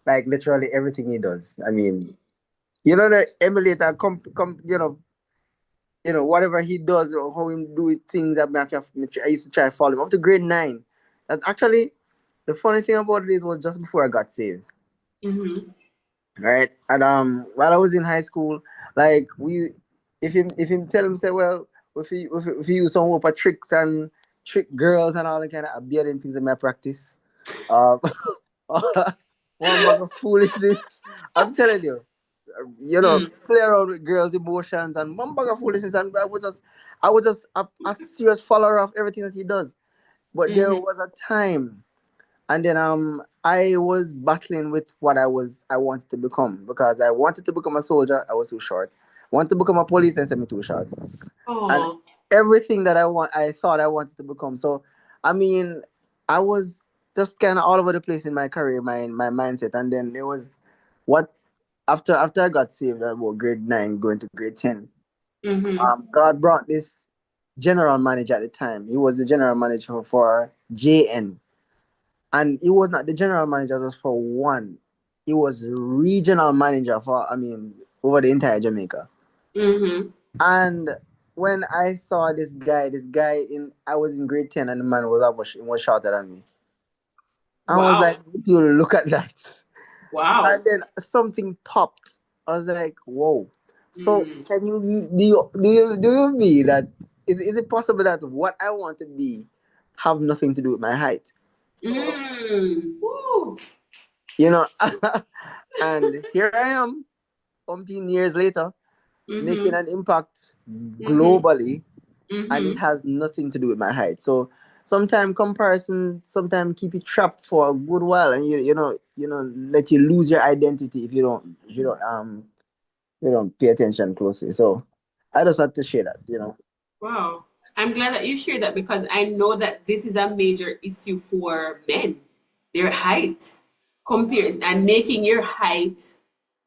like literally everything he does. I mean, the emulator, whatever he does or how he do it, things that I used to try to follow him up to grade 9. And actually, the funny thing about it is was just before I got saved. Mm-hmm. Right. And while I was in high school, like if him tell him say, well, if he use some whoop of tricks and trick girls and all the kind of abusing things in my practice, um, one bag of foolishness. I'm telling you, play around with girls' emotions and one bag of foolishness, and I was just a serious follower of everything that he does. But there was a time, and then I was battling with what I wanted to become, because I wanted to become a soldier. I was too short. Want to become a police, and sent me too short. And Oh. everything that I thought I wanted to become. So I mean, I was just kind of all over the place in my career, my mindset. And then there was what after I got saved about grade 9 going to grade 10. God brought this general manager at the time. He was the general manager for JN, and he was not the general manager just for one. He was regional manager for, I mean, over the entire Jamaica. And when I saw this guy I was in grade 10, and the man was shorter than me. I was Wow. like, "Do look at that?" Wow. And then something popped. I was like, "Whoa!" So can you do you mean that is it possible that what I want to be have nothing to do with my height? Woo. You know, and here I am, 15 years later, making an impact globally, and it has nothing to do with my height. So sometimes comparison, sometimes keep you trapped for a good while, and let you lose your identity if you don't pay attention closely. So I just had to share that. Wow. I'm glad that you shared that because I know that this is a major issue for men, their height, compared and making your height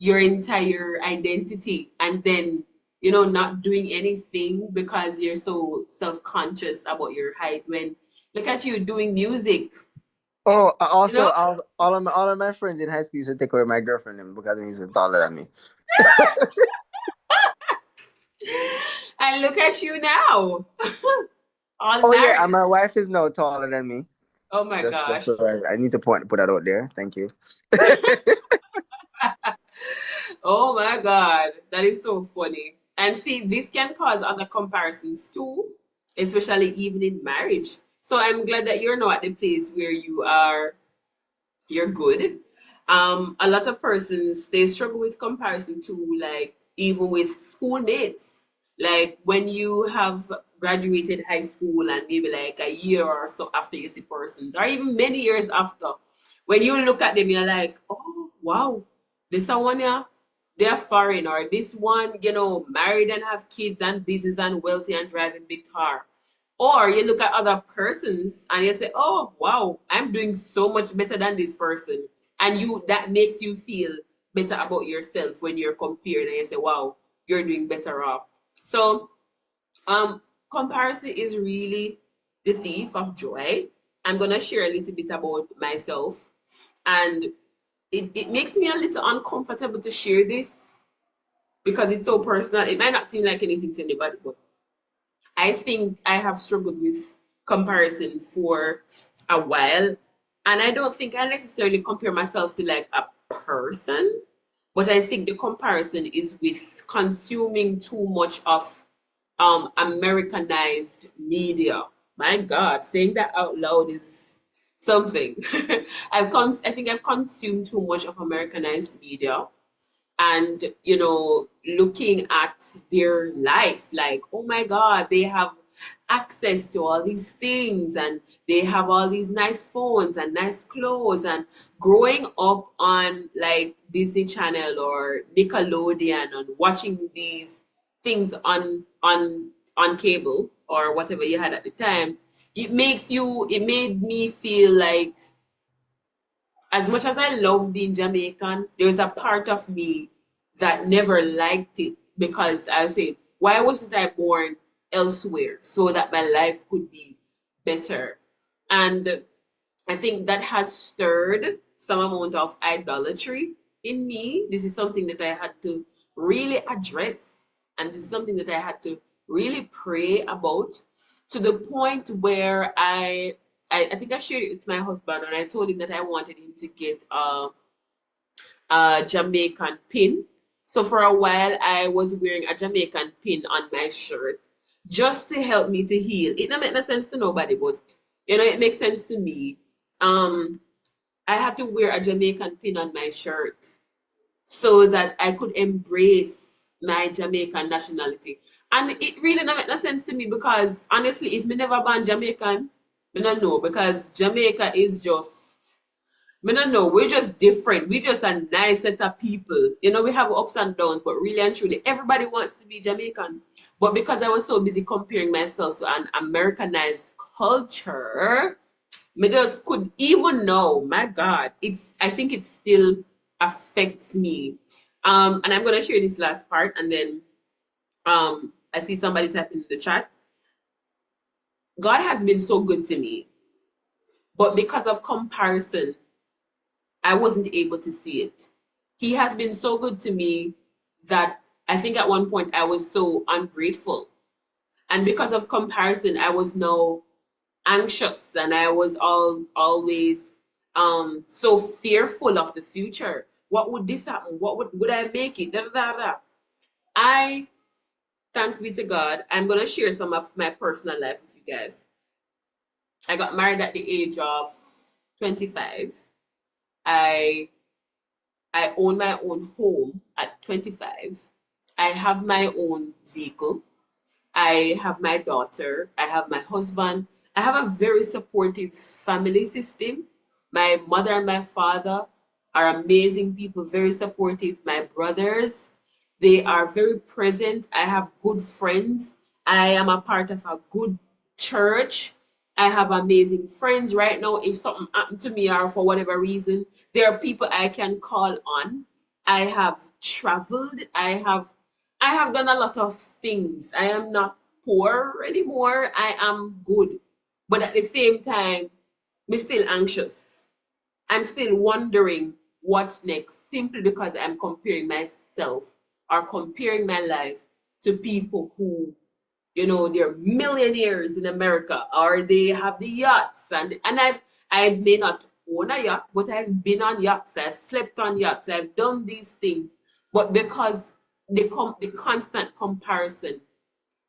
your entire identity, and then not doing anything because you're so self-conscious about your height. When look at you doing music, Oh, you know? all of my friends in high school used to take away my girlfriend name because he was taller than me. And look at you now. All Oh yeah, married. and my wife is now taller than me. Oh my Just gosh. so I need to put that out there. Thank you. Oh my God, that is so funny. And see, this can cause other comparisons too, especially even in marriage. So I'm glad that you're now at the place where you're good. A lot of persons they struggle with comparison too, like even with schoolmates. Like when you have graduated high school and maybe like a year or so after you see persons, or even many years after, when you look at them, you're like, oh wow, this one yeah, they're foreign, or this one, married and have kids and business and wealthy and driving big car. Or you look at other persons and you say, "Oh, wow, I'm doing so much better than this person." And that makes you feel better about yourself when you're compared and you say, "Wow, you're doing better off." So, comparison is really the thief of joy. I'm gonna share a little bit about myself, and it makes me a little uncomfortable to share this because it's so personal. It might not seem like anything to anybody, but I think I have struggled with comparison for a while. And I don't think I necessarily compare myself to like a person, but I think the comparison is with consuming too much of Americanized media. My God, saying that out loud is something. I think I've consumed too much of Americanized media, and looking at their life like, oh my God, they have access to all these things, and they have all these nice phones and nice clothes, and growing up on like Disney Channel or Nickelodeon and watching these things on cable or whatever you had at the time, it made me feel like, as much as I love being Jamaican, there was a part of me that never liked it because I say, why wasn't I born elsewhere so that my life could be better? And I think that has stirred some amount of idolatry in me. This is something that I had to really address, and this is something that I had to really pray about, to the point where I think I shared it with my husband, and I told him that I wanted him to get a Jamaican pin So for a while, I was wearing a Jamaican pin on my shirt just to help me to heal. It don't make no sense to nobody, but it makes sense to me. I had to wear a Jamaican pin on my shirt so that I could embrace my Jamaican nationality. And it really don't make no sense to me because honestly, if me never born Jamaican, me not know because Jamaica is just me not know, we're just different. We're just a nice set of people. We have ups and downs, but really and truly, everybody wants to be Jamaican. But because I was so busy comparing myself to an Americanized culture, me just couldn't even know. My God, I think it still affects me. And I'm gonna share this last part, and then I see somebody typing in the chat. God has been so good to me, but because of comparison, I wasn't able to see it. He has been so good to me that I think at one point I was so ungrateful. And because of comparison, I was now anxious and I was always so fearful of the future. What would this happen? What would I make it? Da, da, da, da. I, thanks be to God, I'm gonna share some of my personal life with you guys. I got married at the age of 25. I I own my own home at 25. I have my own vehicle. I have my daughter. I have my husband. I have a very supportive family system. My mother and my father are amazing people, very supportive. My brothers, they are very present. I have good friends. I am a part of a good church. I have amazing friends right now. If something happened to me or for whatever reason, there are people I can call on. I have traveled. I have done a lot of things. I am not poor anymore. I am good. But at the same time, I'm still anxious. I'm still wondering what's next simply because I'm comparing myself or comparing my life to people who, they're millionaires in America or they have the yachts and I may not own a yacht, but I've been on yachts, I've slept on yachts, I've done these things. But because the constant comparison,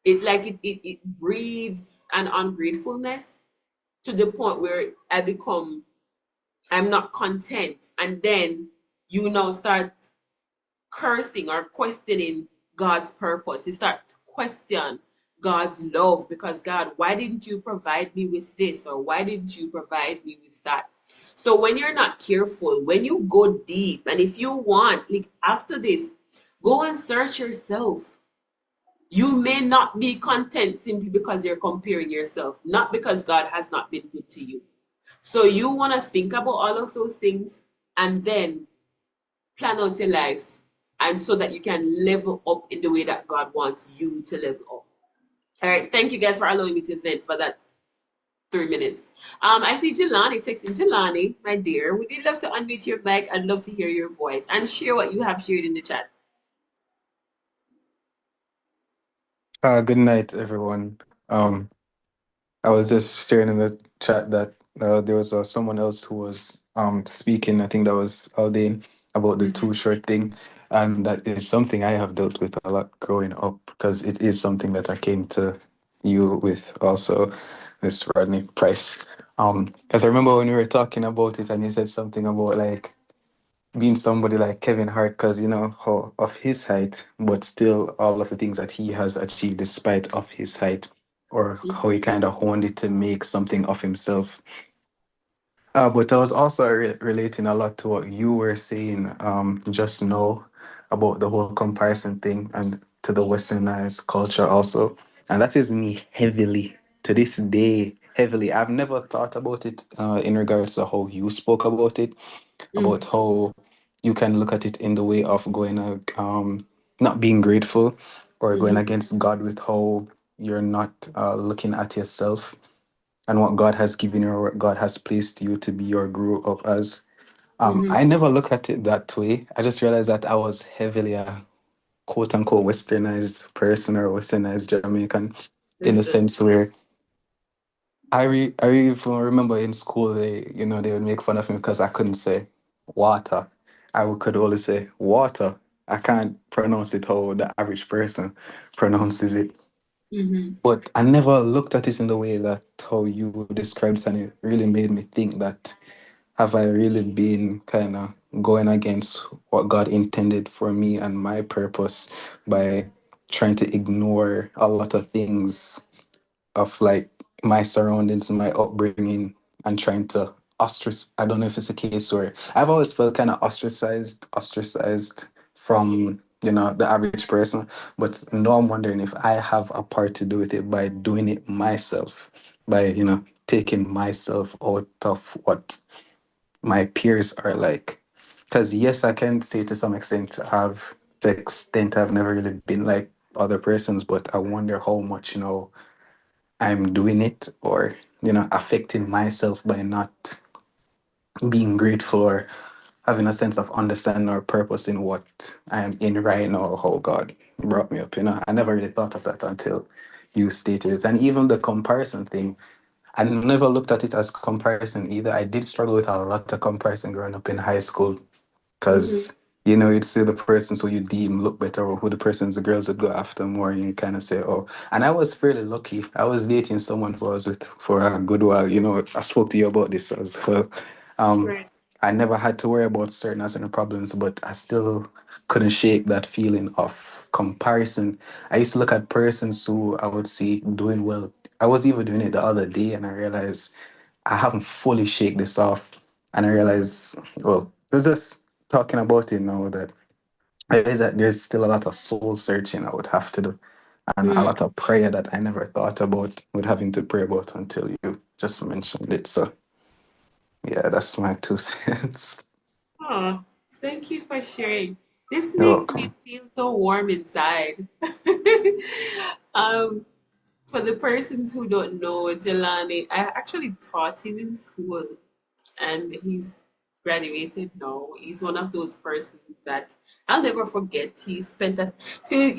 it breeds an ungratefulness to the point where I'm not content. And then you now start cursing or questioning God's purpose. You start to question God's love because God, why didn't you provide me with this? Or why didn't you provide me with that? So when you're not careful, when you go deep, and if you want, like after this, go and search yourself. You may not be content simply because you're comparing yourself, not because God has not been good to you. So you want to think about all of those things and then plan out your life and so that you can level up in the way that God wants you to level up. All right, thank you guys for allowing me to vent for that 3 minutes. I see Jelani texting. Jelani, my dear, would you love to unmute your mic? I'd love to hear your voice and share what you have shared in the chat. Good night, everyone. I was just sharing in the chat that there was someone else who was speaking. I think that was Aldane about the too short thing, and that is something I have dealt with a lot growing up because it is something that I came to you with also, Mr. Rodney Price. Because I remember when we were talking about it, and you said something about like being somebody like Kevin Hart, because how of his height, but still all of the things that he has achieved despite of his height, or how he kind of honed it to make something of himself. But I was also relating a lot to what you were saying just now about the whole comparison thing and to the westernized culture also. And that is me heavily to this day, heavily. I've never thought about it in regards to how you spoke about it, about how you can look at it in the way of going not being grateful or going against God with how you're not looking at yourself and what God has given you or what God has placed you to be or grew up as. I never looked at it that way. I just realized that I was heavily a quote unquote westernized person or westernized Jamaican in the sense where I even remember in school they would make fun of me because I couldn't say water. Could only say water. I can't pronounce it how the average person pronounces it. Mm-hmm. But I never looked at it in the way that how you described it, and it really made me think that have I really been kind of going against what God intended for me and my purpose by trying to ignore a lot of things of like my surroundings, my upbringing, and trying to ostracize. I don't know if it's a case where I've always felt kind of ostracized from the average person. But now I'm wondering if I have a part to do with it by doing it myself, by taking myself out of what my peers are like. Because yes, I can say to some extent I've never really been like other persons, but I wonder how much I'm doing it or affecting myself by not being grateful or having a sense of understanding or purpose in what I am in right now, how God brought me up. I never really thought of that until you stated it. And even the comparison thing, I never looked at it as comparison either. I did struggle with a lot of comparison growing up in high school Mm-hmm. because you'd see the persons who you deem look better or who the persons the girls would go after more, and you kind of say, oh. And I was fairly lucky. I was dating someone who I was with for a good while. I spoke to you about this as well. um Right. I never had to worry about certain problems, but I still couldn't shake that feeling of comparison. I used to look at persons who I would see doing well. I was even doing it the other day, and I realized I haven't fully shake this off. And I realized, well, it was just talking about it now that there's still a lot of soul searching I would have to do, and a Mm. lot of prayer that I never thought about with having to pray about until you just mentioned it. So yeah, that's my 2 cents. Oh, thank you for sharing. This You're makes me welcome. feel so warm inside. um, for the persons who don't know, Jelani, I actually taught him in school, and he's graduated now. He's one of those persons that I'll never forget. He spent a few,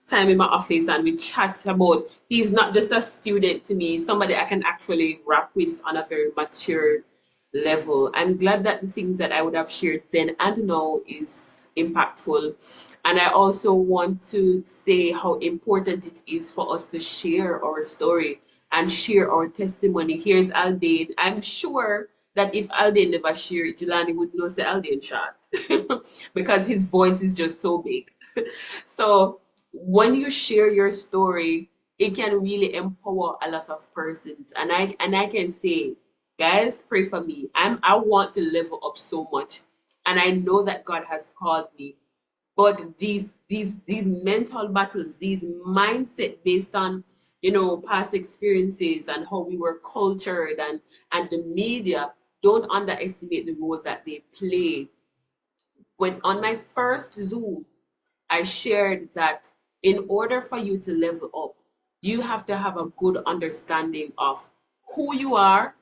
time in my office, and we chat about. He's not just a student to me, somebody I can actually rap with on a very mature level. I'm glad that the things that I would have shared then and now is impactful. And I also want to say how important it is for us to share our story and share our testimony. Here's Aldane. I'm sure that if Aldane never shared it, Jelani would know say Aldane shot because his voice is just so big. So when you share your story, it can really empower a lot of persons. And I can say, guys, pray for me. I want to level up so much. And I know that God has called me. But these mental battles, these mindset based on past experiences and how we were cultured and the media, don't underestimate the role that they play. When on my first Zoom, I shared that in order for you to level up, you have to have a good understanding of who you are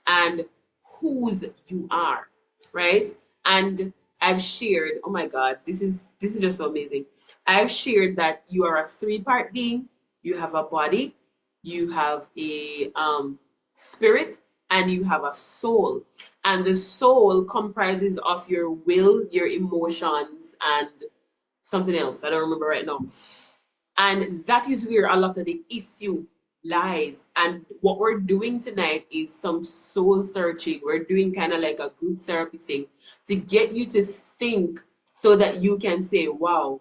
and whose you are, right? And I've shared, oh my God, this is just so amazing. I've shared that you are a three-part being. You have a body, you have a spirit, and you have a soul. And the soul comprises of your will, your emotions, and something else. I don't remember right now. And that is where a lot of the issue lies. And what we're doing tonight is some soul searching. We're doing kind of like a group therapy thing to get you to think so that you can say, wow,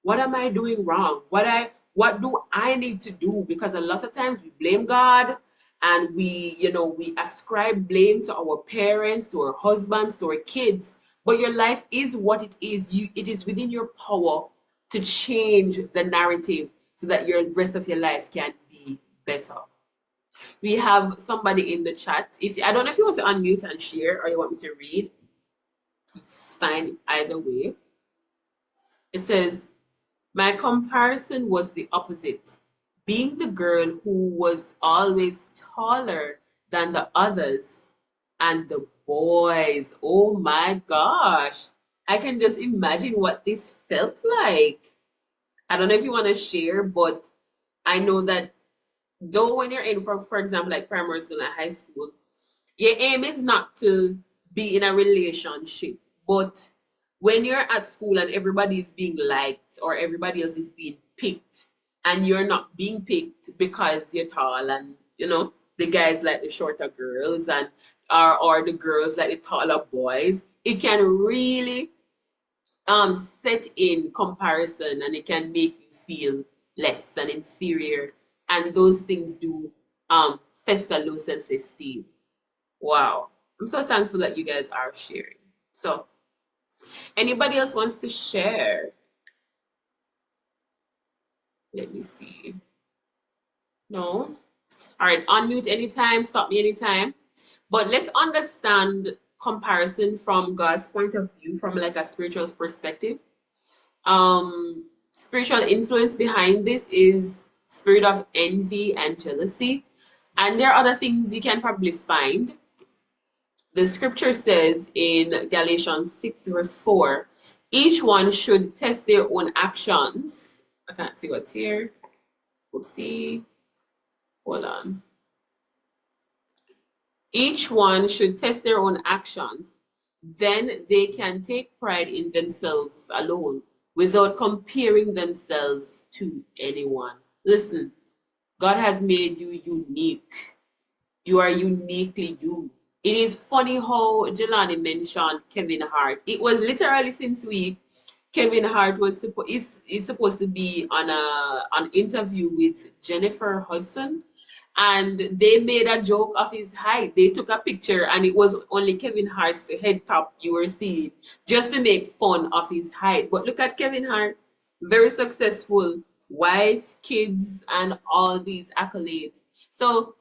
what am I doing wrong? What do I need to do? Because a lot of times we blame God and we ascribe blame to our parents, to our husbands, to our kids. But your life is what it is. It is within your power to change the narrative so that your rest of your life can be better. We have somebody in the chat. If I don't know if you want to unmute and share or you want me to read, it's fine either way. It says, my comparison was the opposite. Being the girl who was always taller than the others and the boys. Oh my gosh. I can just imagine what this felt like. I don't know if you want to share, but I know that though when you're in, for example, like primary school and high school, your aim is not to be in a relationship, but when you're at school and everybody is being liked or everybody else is being picked and you're not being picked because you're tall and the guys like the shorter girls and or the girls like the taller boys, it can really set in comparison and it can make you feel less and inferior, and those things do fester low self-esteem. Wow, I'm so thankful that you guys are sharing. So anybody else wants to share? Let me see. No? All right, unmute anytime, stop me anytime. But let's understand comparison from God's point of view, from like a spiritual perspective. Spiritual influence behind this is spirit of envy and jealousy. And there are other things you can probably find. The scripture says in Galatians 6 verse 4, each one should test their own actions. I can't see what's here. Oopsie. Hold on. Each one should test their own actions. Then they can take pride in themselves alone without comparing themselves to anyone. Listen, God has made you unique. You are uniquely you. It is funny how Jelani mentioned Kevin Hart. It was literally since week Kevin Hart was supposed to be on an interview with Jennifer Hudson, and they made a joke of his height. They took a picture and it was only Kevin Hart's head top you were seeing, just to make fun of his height. But look at Kevin Hart, very successful, wife, kids, and all these accolades. So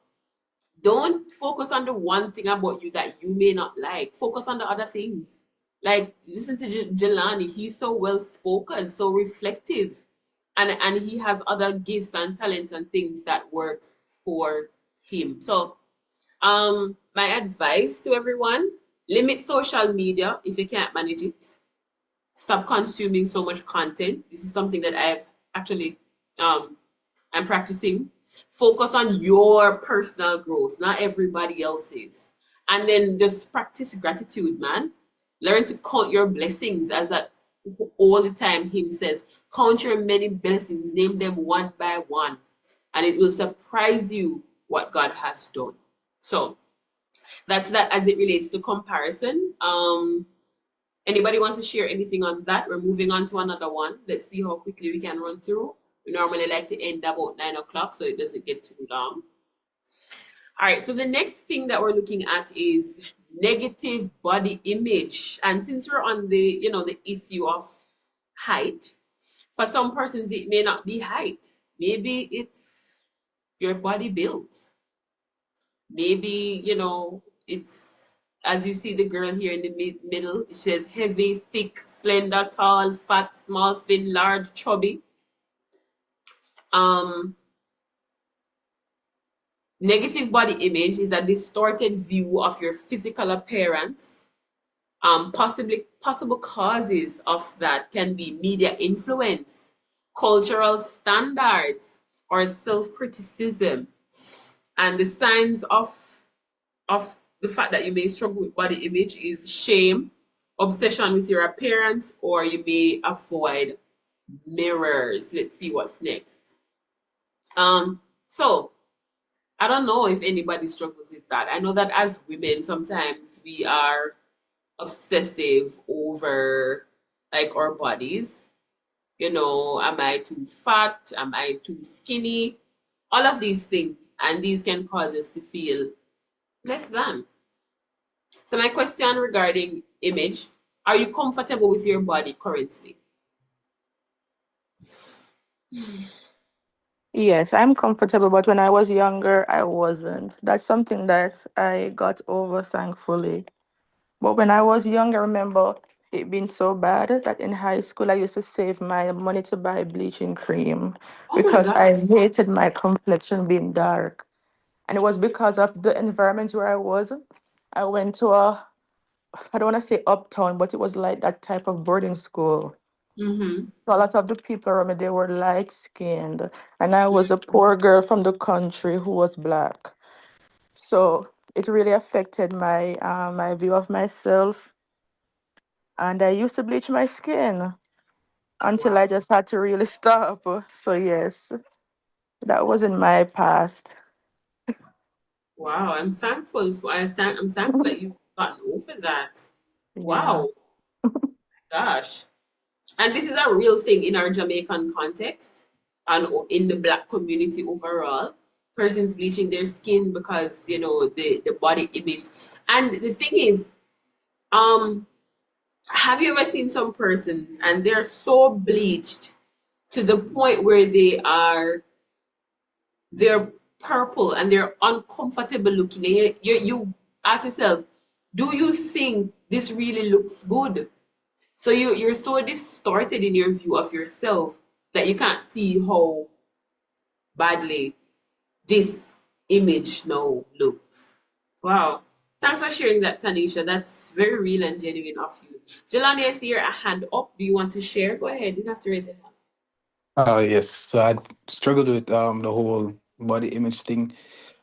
don't focus on the one thing about you that you may not like. Focus on the other things. Like, listen to Jelani. He's so well spoken, so reflective, and he has other gifts and talents and things that works for him. So, my advice to everyone: limit social media if you can't manage it. Stop consuming so much content. This is something that I've actually I'm practicing. Focus on your personal growth, not everybody else's. And then just practice gratitude, man. Learn to count your blessings, as that all the time him says. Count your many blessings, name them one by one, and it will surprise you what God has done. So that's that as it relates to comparison. Anybody wants to share anything on that? We're moving on to another one. Let's see how quickly we can run through. We normally like to end about 9 o'clock so it doesn't get too long. All right, so the next thing that we're looking at is negative body image. And since we're on the, the issue of height, for some persons it may not be height. Maybe it's your body build. Maybe, it's, as you see the girl here in the middle, it says heavy, thick, slender, tall, fat, small, thin, large, chubby. Negative body image is a distorted view of your physical appearance. Possible causes of that can be media influence, cultural standards, or self-criticism. And the signs of the fact that you may struggle with body image is shame, obsession with your appearance, or you may avoid mirrors. Let's see what's next. So I don't know if anybody struggles with that. I know that as women, sometimes we are obsessive over like our bodies. Am I too fat? Am I too skinny? All of these things, and these can cause us to feel less than. So my question regarding image, are you comfortable with your body currently? Yes, I'm comfortable, but when I was younger, I wasn't. That's something that I got over, thankfully. But when I was young, I remember it being so bad that in high school, I used to save my money to buy bleaching cream Oh my because I God. hated my complexion being dark. And it was because of the environment where I was. I went to I don't want to say uptown, but it was like that type of boarding school. Mm-hmm. So a lot of the people around me, they were light skinned, and I was a poor girl from the country who was black. So it really affected my my view of myself. And I used to bleach my skin until I just had to really stop. So yes, that was in my past. Wow, I'm thankful I'm thankful that you've gotten over that. Yeah. Wow, gosh. And this is a real thing in our Jamaican context and in the black community overall. Persons bleaching their skin because, you know, the body image. And the thing is, um, have you ever seen some persons and they're so bleached to the point where they're purple and they're uncomfortable looking, and you ask yourself, do you think this really looks good? So you're so distorted in your view of yourself that you can't see how badly this image now looks. Wow. Thanks for sharing that, Tanisha. That's very real and genuine of you. Jelani, I see your hand up. Do you want to share? Go ahead. You don't have to raise your hand. Yes. So I struggled with the whole body image thing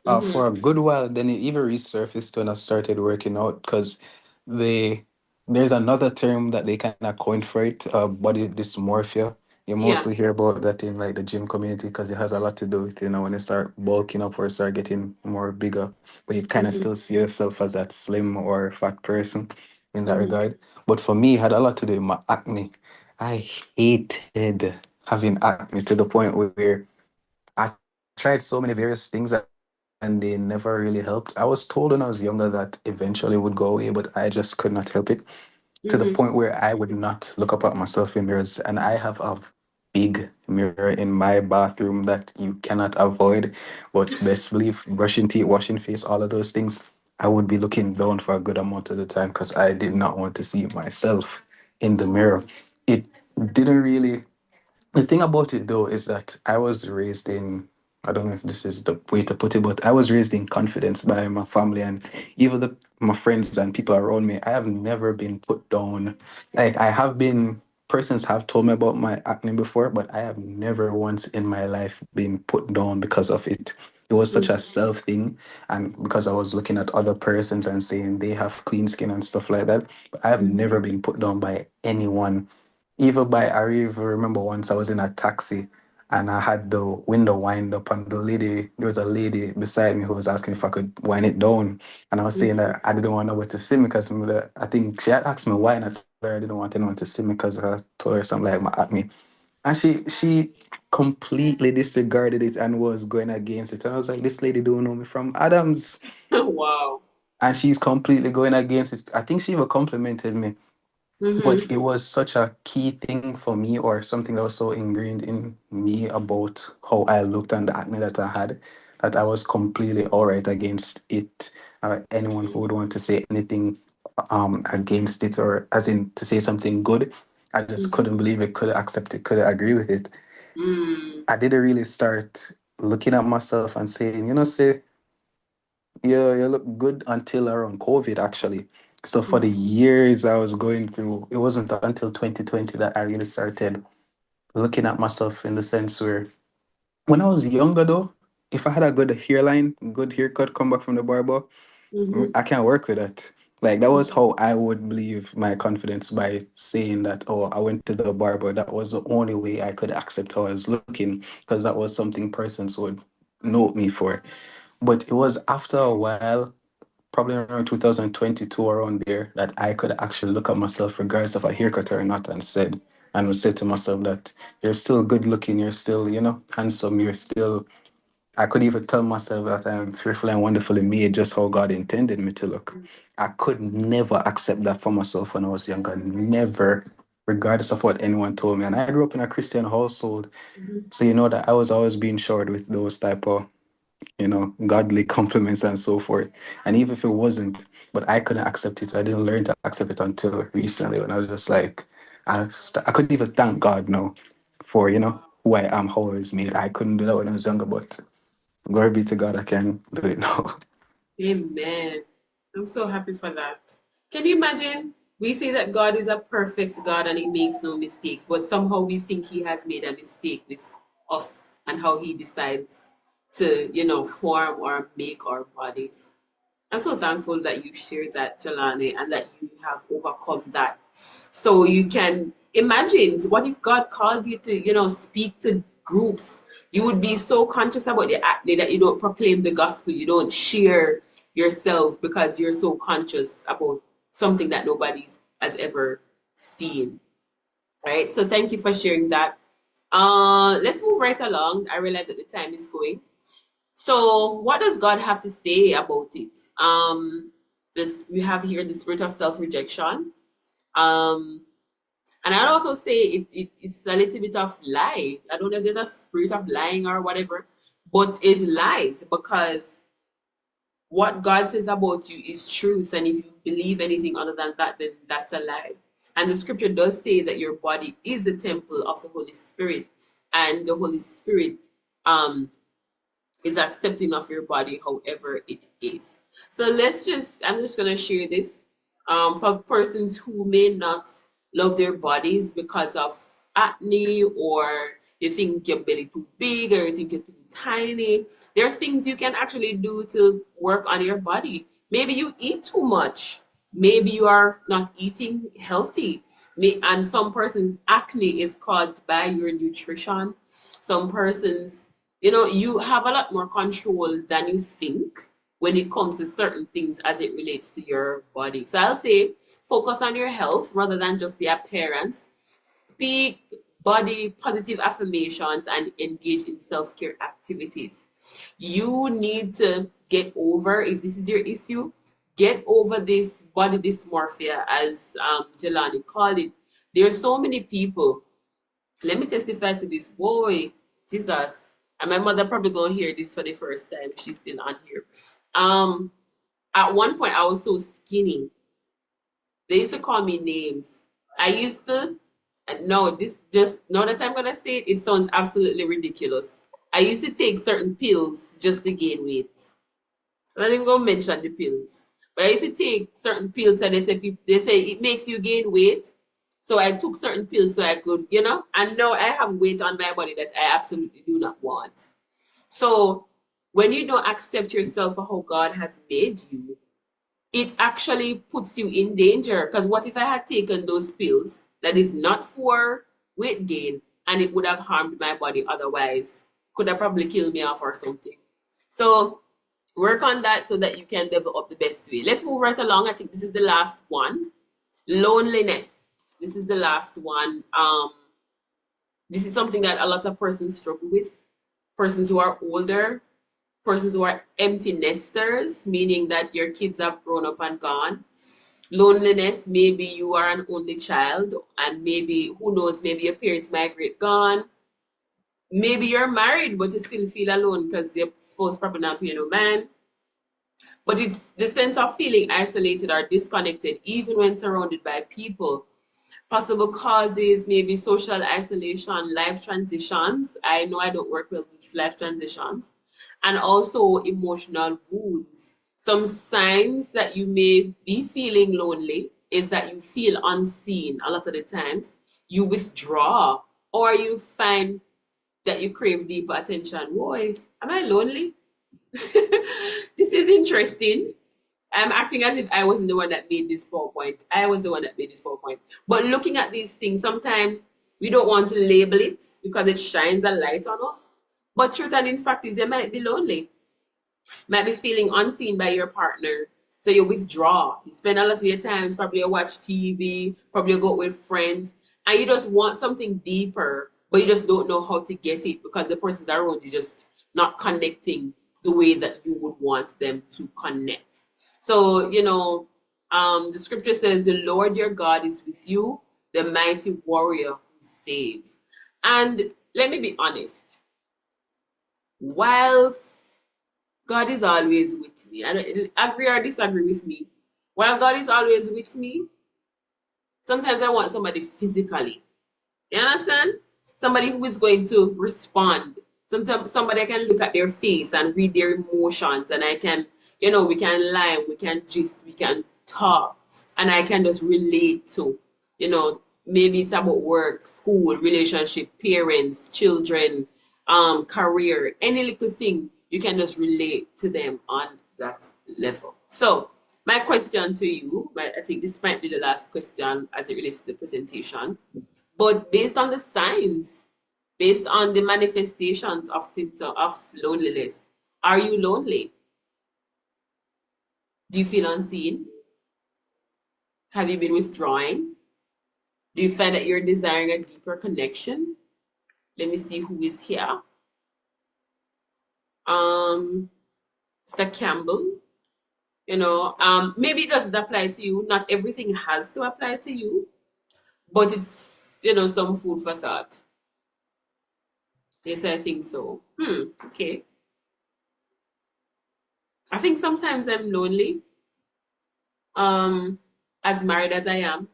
for a Mm-hmm. good while. Then it even resurfaced when I started working out because they there's another term that they kind of coined for it, body dysmorphia. You Yeah. mostly hear about that in like the gym community because it has a lot to do with when you start bulking up or start getting more bigger, but you kind of Mm-hmm. still see yourself as that slim or fat person in that Mm-hmm. regard. But for me, it had a lot to do with my acne. I hated having acne to the point where I tried so many various things and they never really helped. I was told when I was younger that eventually it would go away, but I just could not help it to the Mm-hmm. point where I would not look up at myself in mirrors. And I have a big mirror in my bathroom that you cannot avoid. But best believe brushing teeth, washing face, all of those things, I would be looking down for a good amount of the time because I did not want to see myself in the mirror. It didn't really the thing about it though is that I was raised in, I don't know if this is the way to put it, but I was raised in confidence by my family and even my friends and people around me. I have never been put down. Like I have been, persons have told me about my acne before, but I have never once in my life been put down because of it. It was such a self thing, and because I was looking at other persons and saying they have clean skin and stuff like that, but I have never been put down by anyone. I even remember once I was in a taxi and I had the window wind up, and there was a lady beside me who was asking if I could wind it down. And I was saying that I didn't want nobody to see me because I think she had asked me why, and I told her I didn't want anyone to see me because I told her something like my acne. And she completely disregarded it and was going against it. And I was like, this lady don't know me from Adams. Wow. And she's completely going against it. I think she even complimented me, but Mm-hmm. it was such a key thing for me, or something that was so ingrained in me about how I looked and the acne that I had, that I was completely all right against it. Anyone who would want to say anything against it, or as in to say something good, I just couldn't believe it, couldn't accept it, couldn't agree with it. Mm. I didn't really start looking at myself and saying, say, yeah, you look good until around COVID, actually. So for the years I was going through, it wasn't until 2020 that I really started looking at myself in the sense where, when I was younger though, if I had a good hairline, good haircut, come back from the barber, Mm-hmm. I can't work with that. Like that was how I would believe my confidence, by saying that, oh, I went to the barber. That was the only way I could accept how I was looking, because that was something persons would note me for. But it was after a while, probably around 2022, around there, that I could actually look at myself regardless of a haircut or not, and would say to myself that you're still good looking, you're still, handsome, you're still, I could even tell myself that I'm fearfully and wonderfully made, just how God intended me to look. I could never accept that for myself when I was younger. Never, regardless of what anyone told me. And I grew up in a Christian household. So you know that I was always being showered with those type of, godly compliments and so forth. And even if it wasn't, but I couldn't accept it. I didn't learn to accept it until recently, when I was just like, I couldn't even thank God now for, who I am, how I was made. I couldn't do that when I was younger, but glory be to God, I can do it now. Amen. I'm so happy for that. Can you imagine? We say that God is a perfect God and he makes no mistakes, but somehow we think he has made a mistake with us and how he decides to, form or make our bodies. I'm so thankful that you shared that, Jelani, and that you have overcome that. So you can imagine, what if God called you to, speak to groups? You would be so conscious about the acne that you don't proclaim the gospel, you don't share yourself because you're so conscious about something that nobody has ever seen. Right? So thank you for sharing that. Let's move right along. I realize that the time is going. So what does God have to say about it? This we have here the spirit of self-rejection. And I'd also say it's a little bit of lie. I don't know if there's a spirit of lying or whatever, but it's lies, because what God says about you is truth. And if you believe anything other than that, then that's a lie. And the scripture does say that your body is the temple of the Holy Spirit, and the Holy Spirit is accepting of your body however it is. So I'm just gonna share this for persons who may not love their bodies because of acne, or you think your belly too big, or you think you're too tiny. There are things you can actually do to work on your body. Maybe you eat too much. Maybe you are not eating healthy. And some persons acne is caused by your nutrition. Some persons, you have a lot more control than you think when it comes to certain things as it relates to your body. So I'll say focus on your health rather than just the appearance. Speak body positive affirmations and engage in self-care activities. You need to get over, if this is your issue, get over this body dysmorphia, as Jelani called it. There are so many people. Let me testify to this. Boy, Jesus. And my mother probably gonna hear this for the first time. She's still on here. At one point I was so skinny. They used to call me names. I used to, no, this just, now that I'm gonna say it, it sounds absolutely ridiculous. I used to take certain pills just to gain weight. I'm not even gonna mention the pills. But I used to take certain pills and they say it makes you gain weight. So I took certain pills so I could, and now I have weight on my body that I absolutely do not want. So when you don't accept yourself for how God has made you, it actually puts you in danger. Because what if I had taken those pills that is not for weight gain, and it would have harmed my body otherwise? Could have probably killed me off or something. So work on that so that you can develop the best way. Let's move right along. I think this is the last one. Loneliness. This is the last one. This is something that a lot of persons struggle with. Persons who are older, persons who are empty nesters, meaning that your kids have grown up and gone. Loneliness, maybe you are an only child, and maybe, who knows, maybe your parents migrate gone. Maybe you're married, but you still feel alone because your spouse probably not paying no man. But it's the sense of feeling isolated or disconnected, even when surrounded by people. Possible causes, maybe social isolation, life transitions. I know I don't work well with life transitions. And also emotional wounds. Some signs that you may be feeling lonely is that you feel unseen a lot of the times. You withdraw, or you find that you crave deeper attention. Boy, am I lonely? This is interesting. I'm acting as if I wasn't the one that made this PowerPoint. I was the one that made this PowerPoint. But looking at these things, sometimes we don't want to label it because it shines a light on us. But truth and in fact is you might be lonely. Might be feeling unseen by your partner. So you withdraw. You spend a lot of your time, probably you watch TV, probably you go out with friends, and you just want something deeper, but you just don't know how to get it because the persons around you just not connecting the way that you would want them to connect. So, the scripture says, the Lord your God is with you, the mighty warrior who saves. And let me be honest, whilst God is always with me, I don't agree or disagree with me, while God is always with me, sometimes I want somebody physically. You understand? Somebody who is going to respond. Sometimes somebody I can look at their face and read their emotions, and I can, we can lie, we can gist, we can talk, and I can just relate to, maybe it's about work, school, relationship, parents, children, career, any little thing, you can just relate to them on that level. So my question to you, I think this might be the last question as it relates to the presentation, but based on the signs, based on the manifestations of symptom of loneliness, are you lonely? Do you feel unseen? Have you been withdrawing? Do you find that you're desiring a deeper connection? Let me see who is here. Mr. Campbell, maybe it doesn't apply to you. Not everything has to apply to you, but it's, some food for thought. Yes, I think so. Okay. I think sometimes I'm lonely, as married as I am,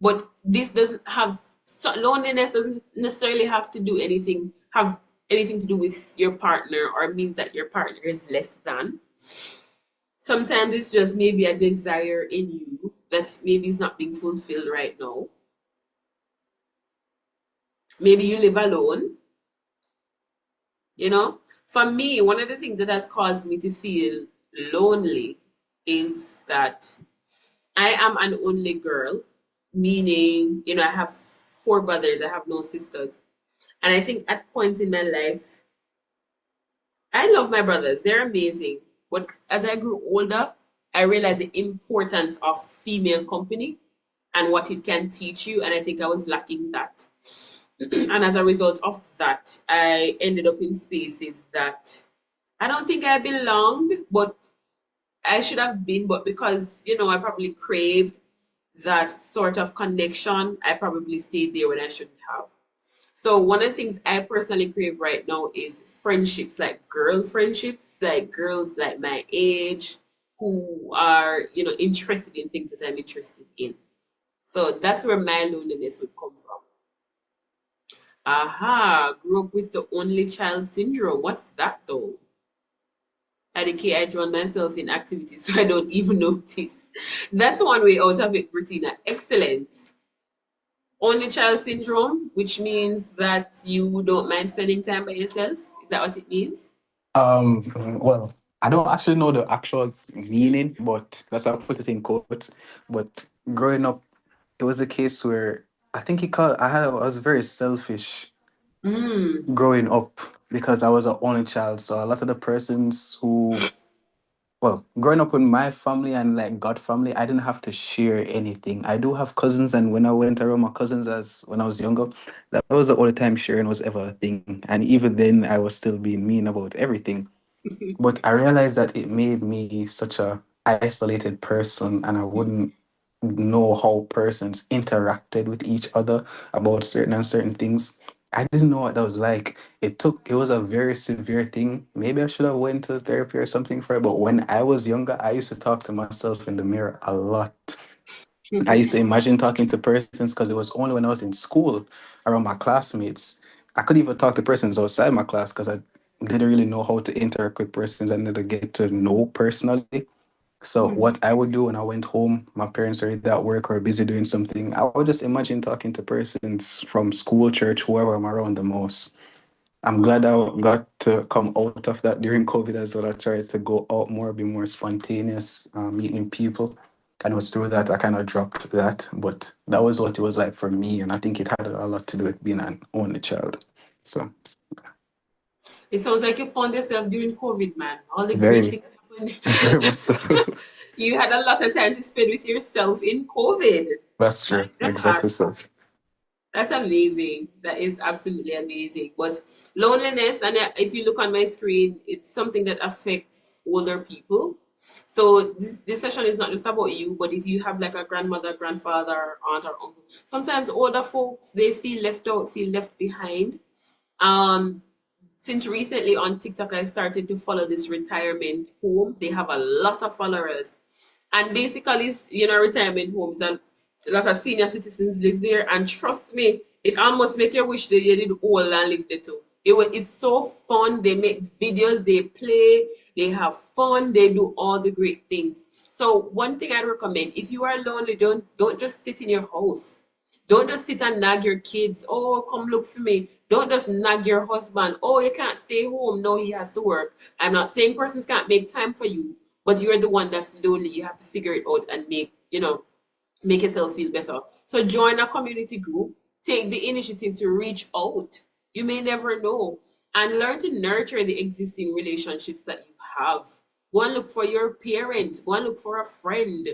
but this doesn't have, loneliness doesn't necessarily have anything to do with your partner or means that your partner is less than. Sometimes it's just maybe a desire in you that maybe is not being fulfilled right now. Maybe you live alone. For me, one of the things that has caused me to feel lonely is that I am an only girl, meaning, I have 4 brothers, I have no sisters. And I think at points in my life, I love my brothers, they're amazing. But as I grew older, I realized the importance of female company and what it can teach you. And I think I was lacking that. And as a result of that, I ended up in spaces that I don't think I belonged, but I should have been. But because, I probably craved that sort of connection, I probably stayed there when I shouldn't have. So one of the things I personally crave right now is friendships, like girl friendships, like girls like my age who are, interested in things that I'm interested in. So that's where my loneliness would come from. Aha, grew up with the only child syndrome. What's that though? At the K, I drown myself in activities so I don't even notice. That's one way out of it, Bertina. Excellent. Only child syndrome, which means that you don't mind spending time by yourself. Is that what it means? Well, I don't actually know the actual meaning, but that's why I put it in quotes. But growing up, it was a case where I was very selfish growing up because I was an only child. So a lot of the persons growing up with my family and like God family, I didn't have to share anything. I do have cousins, and when I went around my cousins as when I was younger, that was the only time sharing was ever a thing. And even then, I was still being mean about everything. But I realized that it made me such a isolated person, and I wouldn't know how persons interacted with each other about certain things. I didn't know what that was like. It was a very severe thing. Maybe I should have went to therapy or something for it. But when I was younger, I used to talk to myself in the mirror a lot. I used to imagine talking to persons because it was only when I was in school around my classmates. I could even talk to persons outside my class because I didn't really know how to interact with persons I needed to get to know personally. So what I would do when I went home, my parents were either at work or busy doing something. I would just imagine talking to persons from school, church, whoever I'm around the most. I'm glad I got to come out of that during COVID as well. I tried to go out more, be more spontaneous, meeting people. And it was through that I kind of dropped that. But that was what it was like for me. And I think it had a lot to do with being an only child. So It sounds like you found yourself during COVID, man. All the great very, things happened. very much so. You had a lot of time to spend with yourself in COVID. That's true. Exactly so. That's amazing. That is absolutely amazing. But loneliness, and if you look on my screen, it's something that affects older people. So this session is not just about you, but if you have like a grandmother, grandfather, aunt, or uncle, sometimes older folks, they feel left out, feel left behind. Since recently on TikTok, I started to follow this retirement home. They have a lot of followers. And basically, retirement homes and a lot of senior citizens live there. And trust me, it almost makes you wish that you did old and live there too. It's so fun. They make videos, they play, they have fun, they do all the great things. So one thing I'd recommend, if you are lonely, don't just sit in your house. Don't just sit and nag your kids. Oh, come look for me. Don't just nag your husband. Oh, you can't stay home. No, he has to work. I'm not saying persons can't make time for you, but you're the one that's lonely. You have to figure it out and make yourself feel better. So join a community group, take the initiative to reach out. You may never know. And learn to nurture the existing relationships that you have. Go and look for your parent, go and look for a friend.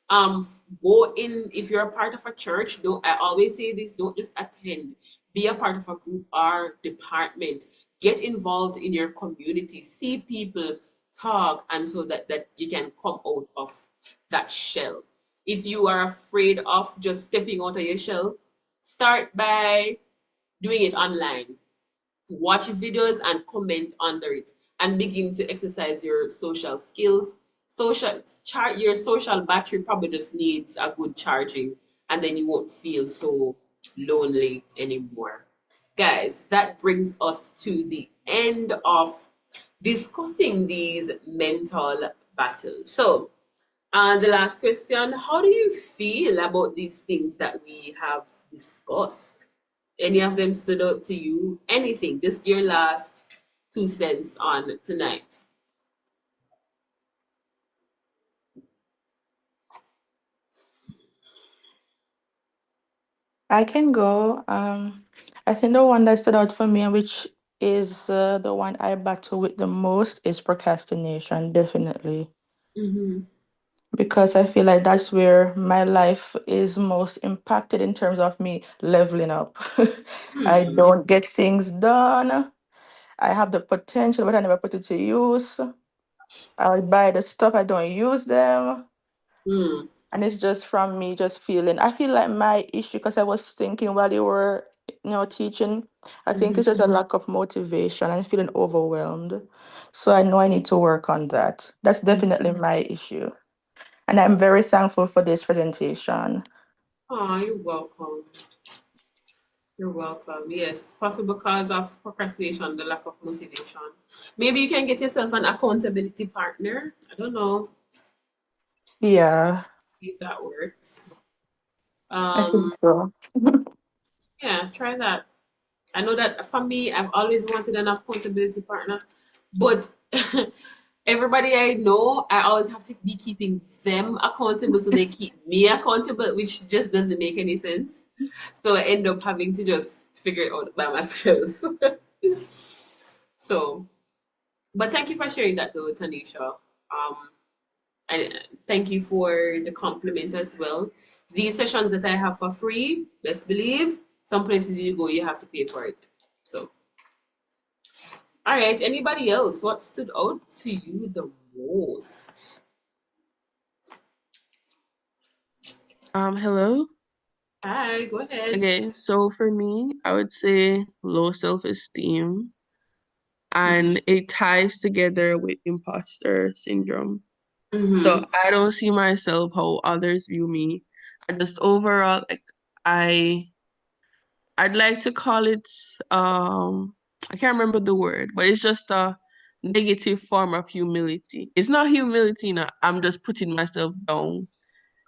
Go in, if you're a part of a church, don't I always say this, don't just attend. Be a part of a group or department. Get involved in your community. See people, talk, and so that you can come out of that shell. If you are afraid of just stepping out of your shell, start by doing it online. Watch videos and comment under it and begin to exercise your social skills. Your social battery probably just needs a good charging, and then you won't feel so lonely anymore. Guys, that brings us to the end of discussing these mental battles. So, the last question, how do you feel about these things that we have discussed? Any of them stood out to you? Anything? Just your last 2 cents on tonight. I can go. I think the one that stood out for me, which is the one I battle with the most, is procrastination, definitely. Mm-hmm. Because I feel like that's where my life is most impacted in terms of me leveling up. I Mm-hmm. don't get things done. I have the potential, but I never put it to use. I buy the stuff, I don't use them. Mm. And it's just from me just feeling. I feel like my issue, because I was thinking while you were, teaching, I think Mm-hmm. it's just a lack of motivation and feeling overwhelmed. So I know I need to work on that. That's definitely my issue. And I'm very thankful for this presentation. Oh, you're welcome. You're welcome. Yes, possible cause of procrastination, the lack of motivation. Maybe you can get yourself an accountability partner. I don't know Yeah, if that works. I think Um, so. yeah, try that. I know that for me, I've always wanted an accountability partner, but everybody I know, I always have to be keeping them accountable so they keep me accountable, which just doesn't make any sense. So I end up having to just figure it out by myself. So, but thank you for sharing that though, Tanisha. And thank you for the compliment as well. These sessions that I have for free, best believe, some places you go, you have to pay for it. So, all right, anybody else? What stood out to you the most? Hello. Hi, go ahead. Okay, so for me, I would say low self-esteem, and it ties together with imposter syndrome. So Mm-hmm. I don't see myself how others view me. And just overall, like I'd like to call it I can't remember the word, but it's just a negative form of humility. It's not humility, no. I'm just putting myself down,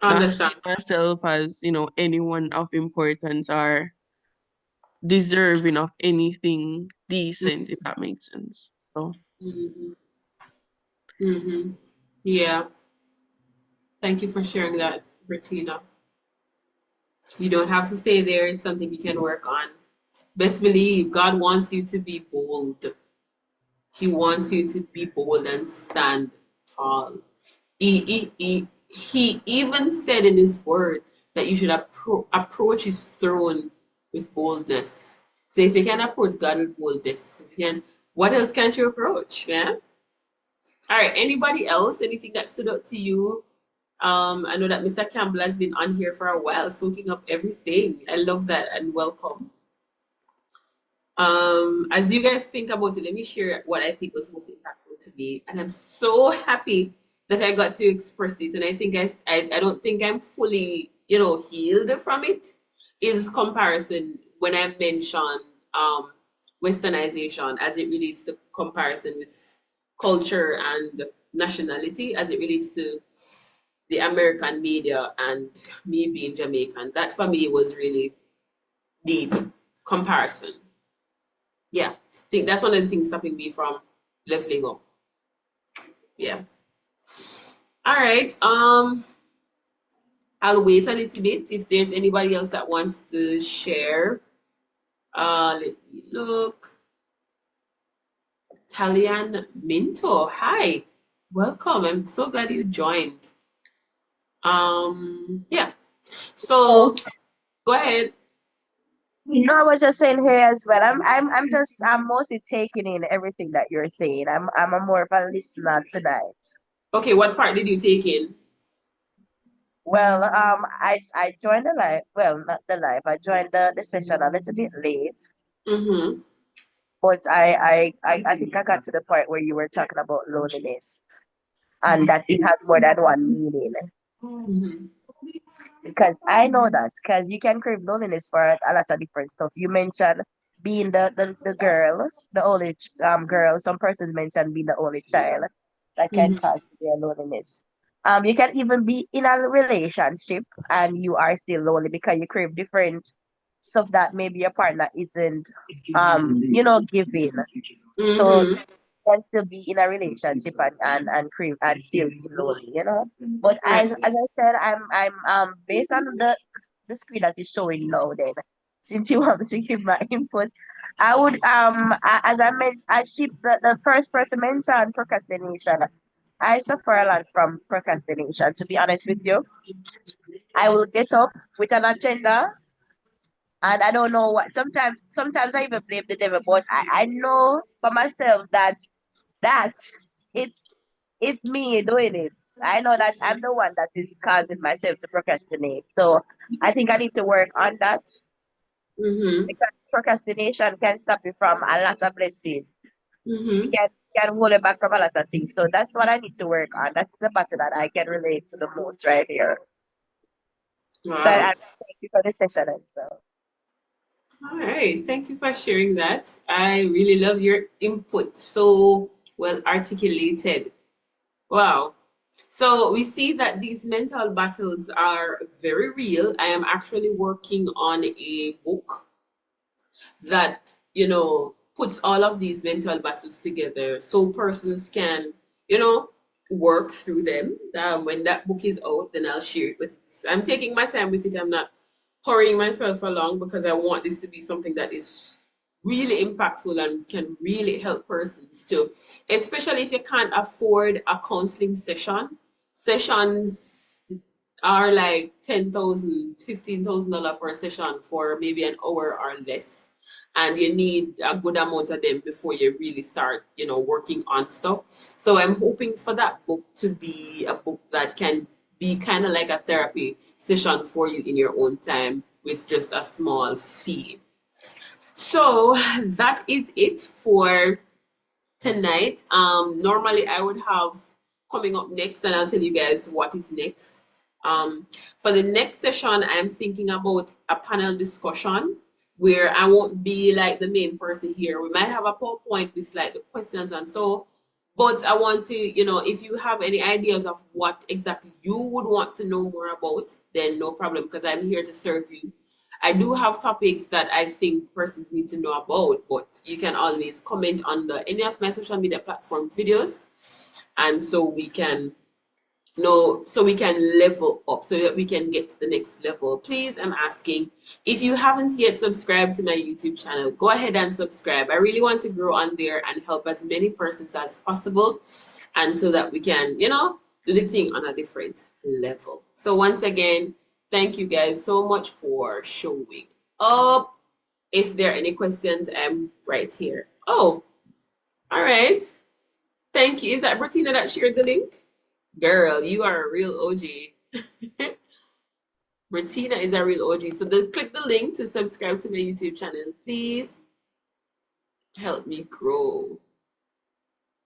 not Understand. seeing myself as, anyone of importance or deserving of anything decent, if that makes sense. So Mm-hmm. Mm-hmm. Yeah. Thank you for sharing that, Bettina. You don't have to stay there. It's something you can work on. Best believe God wants you to be bold. He wants you to be bold and stand tall. He even said in his word that you should approach his throne with boldness. So if you can approach God with boldness, if you can, what else can't you approach? Yeah. All right. Anybody else? Anything that stood out to you? I know that Mr. Campbell has been on here for a while, soaking up everything. I love that and welcome. As you guys think about it, let me share what I think was most impactful to me. And I'm so happy that I got to express it. And I think I don't think I'm fully, healed from it. Is comparison when I mentioned westernization as it relates to comparison with culture and nationality, as it relates to the American media and me being Jamaican. That for me was really deep comparison. Yeah, I think that's one of the things stopping me from leveling up. Yeah. All right. I'll wait a little bit if there's anybody else that wants to share. Let me look. Talian Minto, hi, welcome. I'm so glad you joined. Yeah. So go ahead. No, I was just saying here as well. I'm mostly taking in everything that you're saying. I'm a more of a listener tonight. Okay, what part did you take in? Well, I joined the live. Well, not the live. I joined the session a little bit late. Mm-hmm. But I think I got to the point where you were talking about loneliness and that it has more than one meaning. Mm-hmm. Because I know that, because you can crave loneliness for a lot of different stuff. You mentioned being the girl, the only girl. Some persons mentioned being the only child that can Mm-hmm. cause their loneliness. You can even be in a relationship and you are still lonely because you crave different stuff that maybe your partner isn't giving. So Mm-hmm. can still be in a relationship and crave and still be lonely. But Right. as I said, I'm based on the screen that is showing now. Then, since you want me to give my input, I would as I mentioned, the first person mentioned procrastination. I suffer a lot from procrastination. To be honest with you, I will get up with an agenda. And I don't know what. Sometimes I even blame the devil, but I know for myself that it's it's me doing it. I know that I'm the one that is causing myself to procrastinate. So I think I need to work on that Mm-hmm. because procrastination can stop you from a lot of blessings. It Mm-hmm. can hold you back from a lot of things. So that's what I need to work on. That's the battle that I can relate to the most right here. So Wow. I thank you for the session as well. All right. Thank you for sharing that. I really love your input. So well articulated. Wow. So we see that these mental battles are very real. I am actually working on a book that, puts all of these mental battles together so persons can, work through them. When that book is out, then I'll share it with it. I'm taking my time with it. I'm not hurrying myself along because I want this to be something that is really impactful and can really help persons too, especially if you can't afford a counseling session. Sessions are like $10,000, $15,000 per session for maybe an hour or less. And you need a good amount of them before you really start, working on stuff. So I'm hoping for that book to be a book that can be kind of like a therapy session for you in your own time with just a small fee. So that is it for tonight. Normally I would have coming up next, and I'll tell you guys what is next. For the next session, I'm thinking about a panel discussion where I won't be like the main person here. We might have a PowerPoint with like the questions and so, but I want to, if you have any ideas of what exactly you would want to know more about, then no problem, because I'm here to serve you. I do have topics that I think persons need to know about, but you can always comment under any of my social media platform videos, and so we can so we can level up, so that we can get to the next level. Please, I'm asking, if you haven't yet subscribed to my YouTube channel, go ahead and subscribe. I really want to grow on there and help as many persons as possible, and so that we can, do the thing on a different level. So once again, thank you guys so much for showing up. If there are any questions, I'm right here. Oh, all right. Thank you. Is that Bertina that shared the link? Girl, you are a real OG. Bertina is a real OG. So click the link to subscribe to my YouTube channel. Please help me grow.